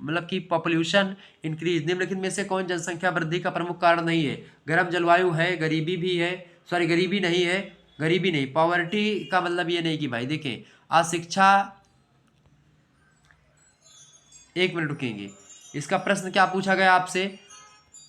मतलब कि पॉपुलेशन इंक्रीज, निम्नलिखित में से कौन जनसंख्या वृद्धि का प्रमुख कारण नहीं है? गर्म जलवायु है, गरीबी भी है, सॉरी गरीबी नहीं है, गरीबी नहीं, पॉवर्टी का मतलब ये नहीं कि भाई देखें अशिक्षा, एक मिनट रुकेंगे, इसका प्रश्न क्या पूछा गया आपसे?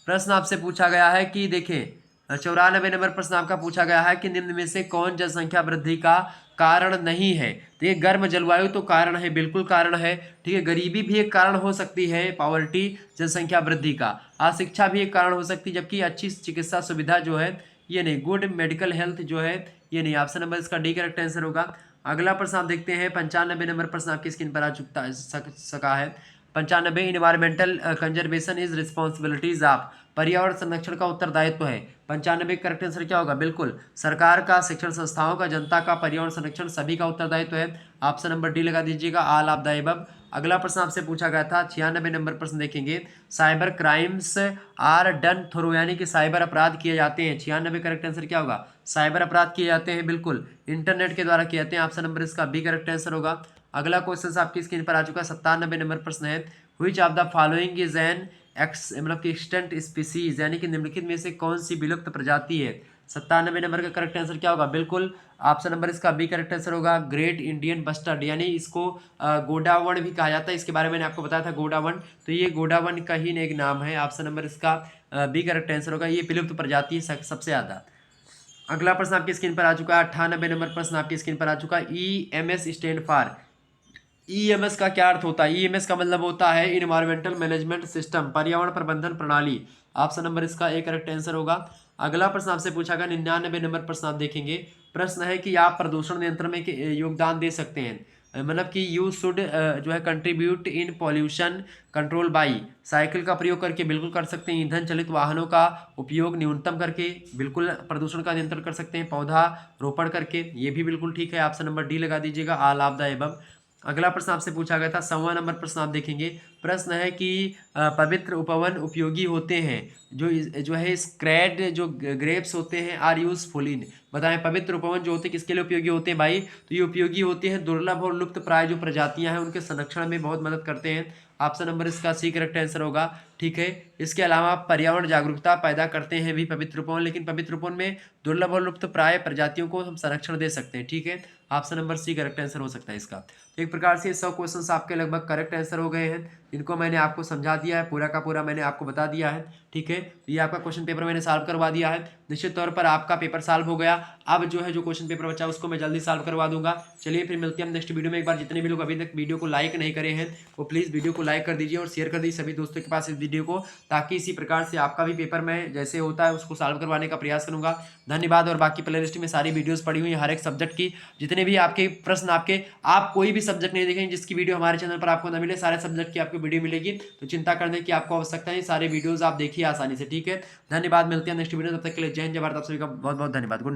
प्रश्न आपसे पूछा गया है कि देखें 94 नंबर प्रश्न आपका पूछा गया है कि निम्न में से कौन जनसंख्या वृद्धि का कारण नहीं है? तो ये गर्म जलवायु तो कारण है, बिल्कुल कारण है, ठीक है। गरीबी भी एक कारण हो सकती है, पॉवर्टी जनसंख्या वृद्धि का। अशिक्षा भी एक कारण हो सकती है, जबकि अच्छी चिकित्सा सुविधा जो है ये नहीं, गुड मेडिकल हेल्थ जो है ये नहीं। ऑप्शन नंबर इसका डी करेक्ट आंसर होगा। अगला प्रश्न आप देखते हैं, 95 नंबर प्रश्न आपकी स्क्रीन पर आ चुका सका है। 95, environmental conservation is responsibilities of, पर्यावरण संरक्षण का उत्तरदायित्व है। 95 करेक्ट आंसर क्या होगा? बिल्कुल सरकार का, शिक्षण संस्थाओं का, जनता का, पर्यावरण संरक्षण सभी का उत्तरदायित्व है। ऑप्शन नंबर डी लगा दीजिएगा, ऑल ऑफ द अबव। अगला प्रश्न आपसे पूछा गया था 96 नंबर प्रश्न देखेंगे, cyber crimes are done through, यानी कि साइबर अपराध किए जाते हैं। 96 करेक्ट आंसर क्या होगा? साइबर अपराध किए जाते हैं, बिल्कुल इंटरनेट के द्वारा किए जाते हैं। ऑप्शन नंबर इसका बी करेक्ट आंसर होगा। अगला क्वेश्चन आपकी स्क्रीन पर आ चुका है, 97 नंबर प्रश्न है, which of the following is an x मतलब कि एक्सटेंट स्पीसीज, यानी कि निम्नलिखित में से कौन सी विलुप्त प्रजाति है? 97 नंबर का करेक्ट आंसर क्या होगा? बिल्कुल ऑप्शन नंबर इसका बी करेक्ट आंसर होगा, ग्रेट इंडियन बस्टर्ड, यानी इसको गोडावण भी कहा जाता है। इसके बारे में मैंने आपको बताया था गोडावण, तो ये गोडावण का ही एक नाम है। ऑप्शन नंबर इसका बी करेक्ट आंसर होगा, ये विलुप्त प्रजाति है सबसे ज्यादा। अगला प्रश्न आपकी स्क्रीन पर आ चुका है, 98 नंबर प्रश्न आपकी स्क्रीन पर आ चुका है, EMS स्टैंड फॉर, EMS का क्या अर्थ होता है? EMS का मतलब होता है इन्वायरमेंटल मैनेजमेंट सिस्टम, पर्यावरण प्रबंधन प्रणाली। ऑप्शन नंबर इसका एक करेक्ट आंसर होगा। अगला प्रश्न आपसे पूछा गया 99 नंबर प्रश्न आप देखेंगे, प्रश्न है कि आप प्रदूषण नियंत्रण में योगदान दे सकते हैं, मतलब कि यू शुड जो है contribute in pollution control by, cycle का प्रयोग करके बिल्कुल कर सकते हैं, ईंधन चलित वाहनों का उपयोग न्यूनतम करके बिल्कुल प्रदूषण का नियंत्रण कर सकते हैं, पौधा रोपण करके, ये भी बिल्कुल ठीक है। ऑप्शन नंबर डी लगा दीजिएगा, ऑल ऑफ द अबव। अगला प्रश्न आपसे पूछा गया था 100वां नंबर प्रश्न आप देखेंगे, प्रश्न है कि पवित्र उपवन उपयोगी होते हैं, जो है स्क्रेड जो ग्रेप्स होते हैं आर यूजफुल इन, बताएं पवित्र उपवन जो होते हैं किसके लिए उपयोगी होते हैं भाई? तो ये उपयोगी होते हैं दुर्लभ और लुप्त प्राय जो प्रजातियां हैं उनके संरक्षण में बहुत मदद करते हैं। ऑप्शन नंबर इसका सी करेक्ट आंसर होगा। ठीक है, इसके अलावा पर्यावरण जागरूकता पैदा करते हैं भी पवित्र उपवन, लेकिन पवित्र उपवन में दुर्लभ और लुप्त प्राय प्रजातियों को हम संरक्षण दे सकते हैं। ठीक है, option number C correct answer हो सकता है इसका। तो एक प्रकार से 100 क्वेश्चंस आपके लगभग करेक्ट आंसर हो गए हैं, इनको मैंने आपको समझा दिया है, पूरा का पूरा मैंने आपको बता दिया है। ठीक है, तो ये आपका क्वेश्चन पेपर मैंने सॉल्व करवा दिया है। निश्चित तौर पर आपका पेपर सॉल्व हो गया। अब जो है जो क्वेश्चन पेपर बचा उसको मैं जल्दी सॉल्व करवा दूंगा। चलिए फिर मिलते हैं हम नेक्स्ट वीडियो में। एक बार जितने भी लोग अभी तक वीडियो को लाइक नहीं करे हैं वो प्लीज़ वीडियो को लाइक कर दीजिए और शेयर कर दीजिए सभी दोस्तों के पास इस वीडियो को, ताकि इसी प्रकार से आपका भी पेपर में जैसे होता है उसको सॉल्व करवाने का प्रयास करूंगा। धन्यवाद। और बाकी प्ले लिस्ट में सारी वीडियोस पड़ी हुई हैं हर एक सब्जेक्ट की, जितने भी आपके प्रश्न आप कोई भी सब्जेक्ट नहीं देखेंगे जिसकी वीडियो हमारे चैनल पर आपको न मिले, सारे सब्जेक्ट की आपको वीडियो मिलेगी। तो चिंता करने की आपको आवश्यकता नहीं, सारे वीडियोस आप देखिए आसानी से। ठीक है, धन्यवाद। मिलते हैं नेक्स्ट वीडियो, तब तक के लिए जय हिंद जय भारत। आप सभी का बहुत बहुत धन्यवाद। गुड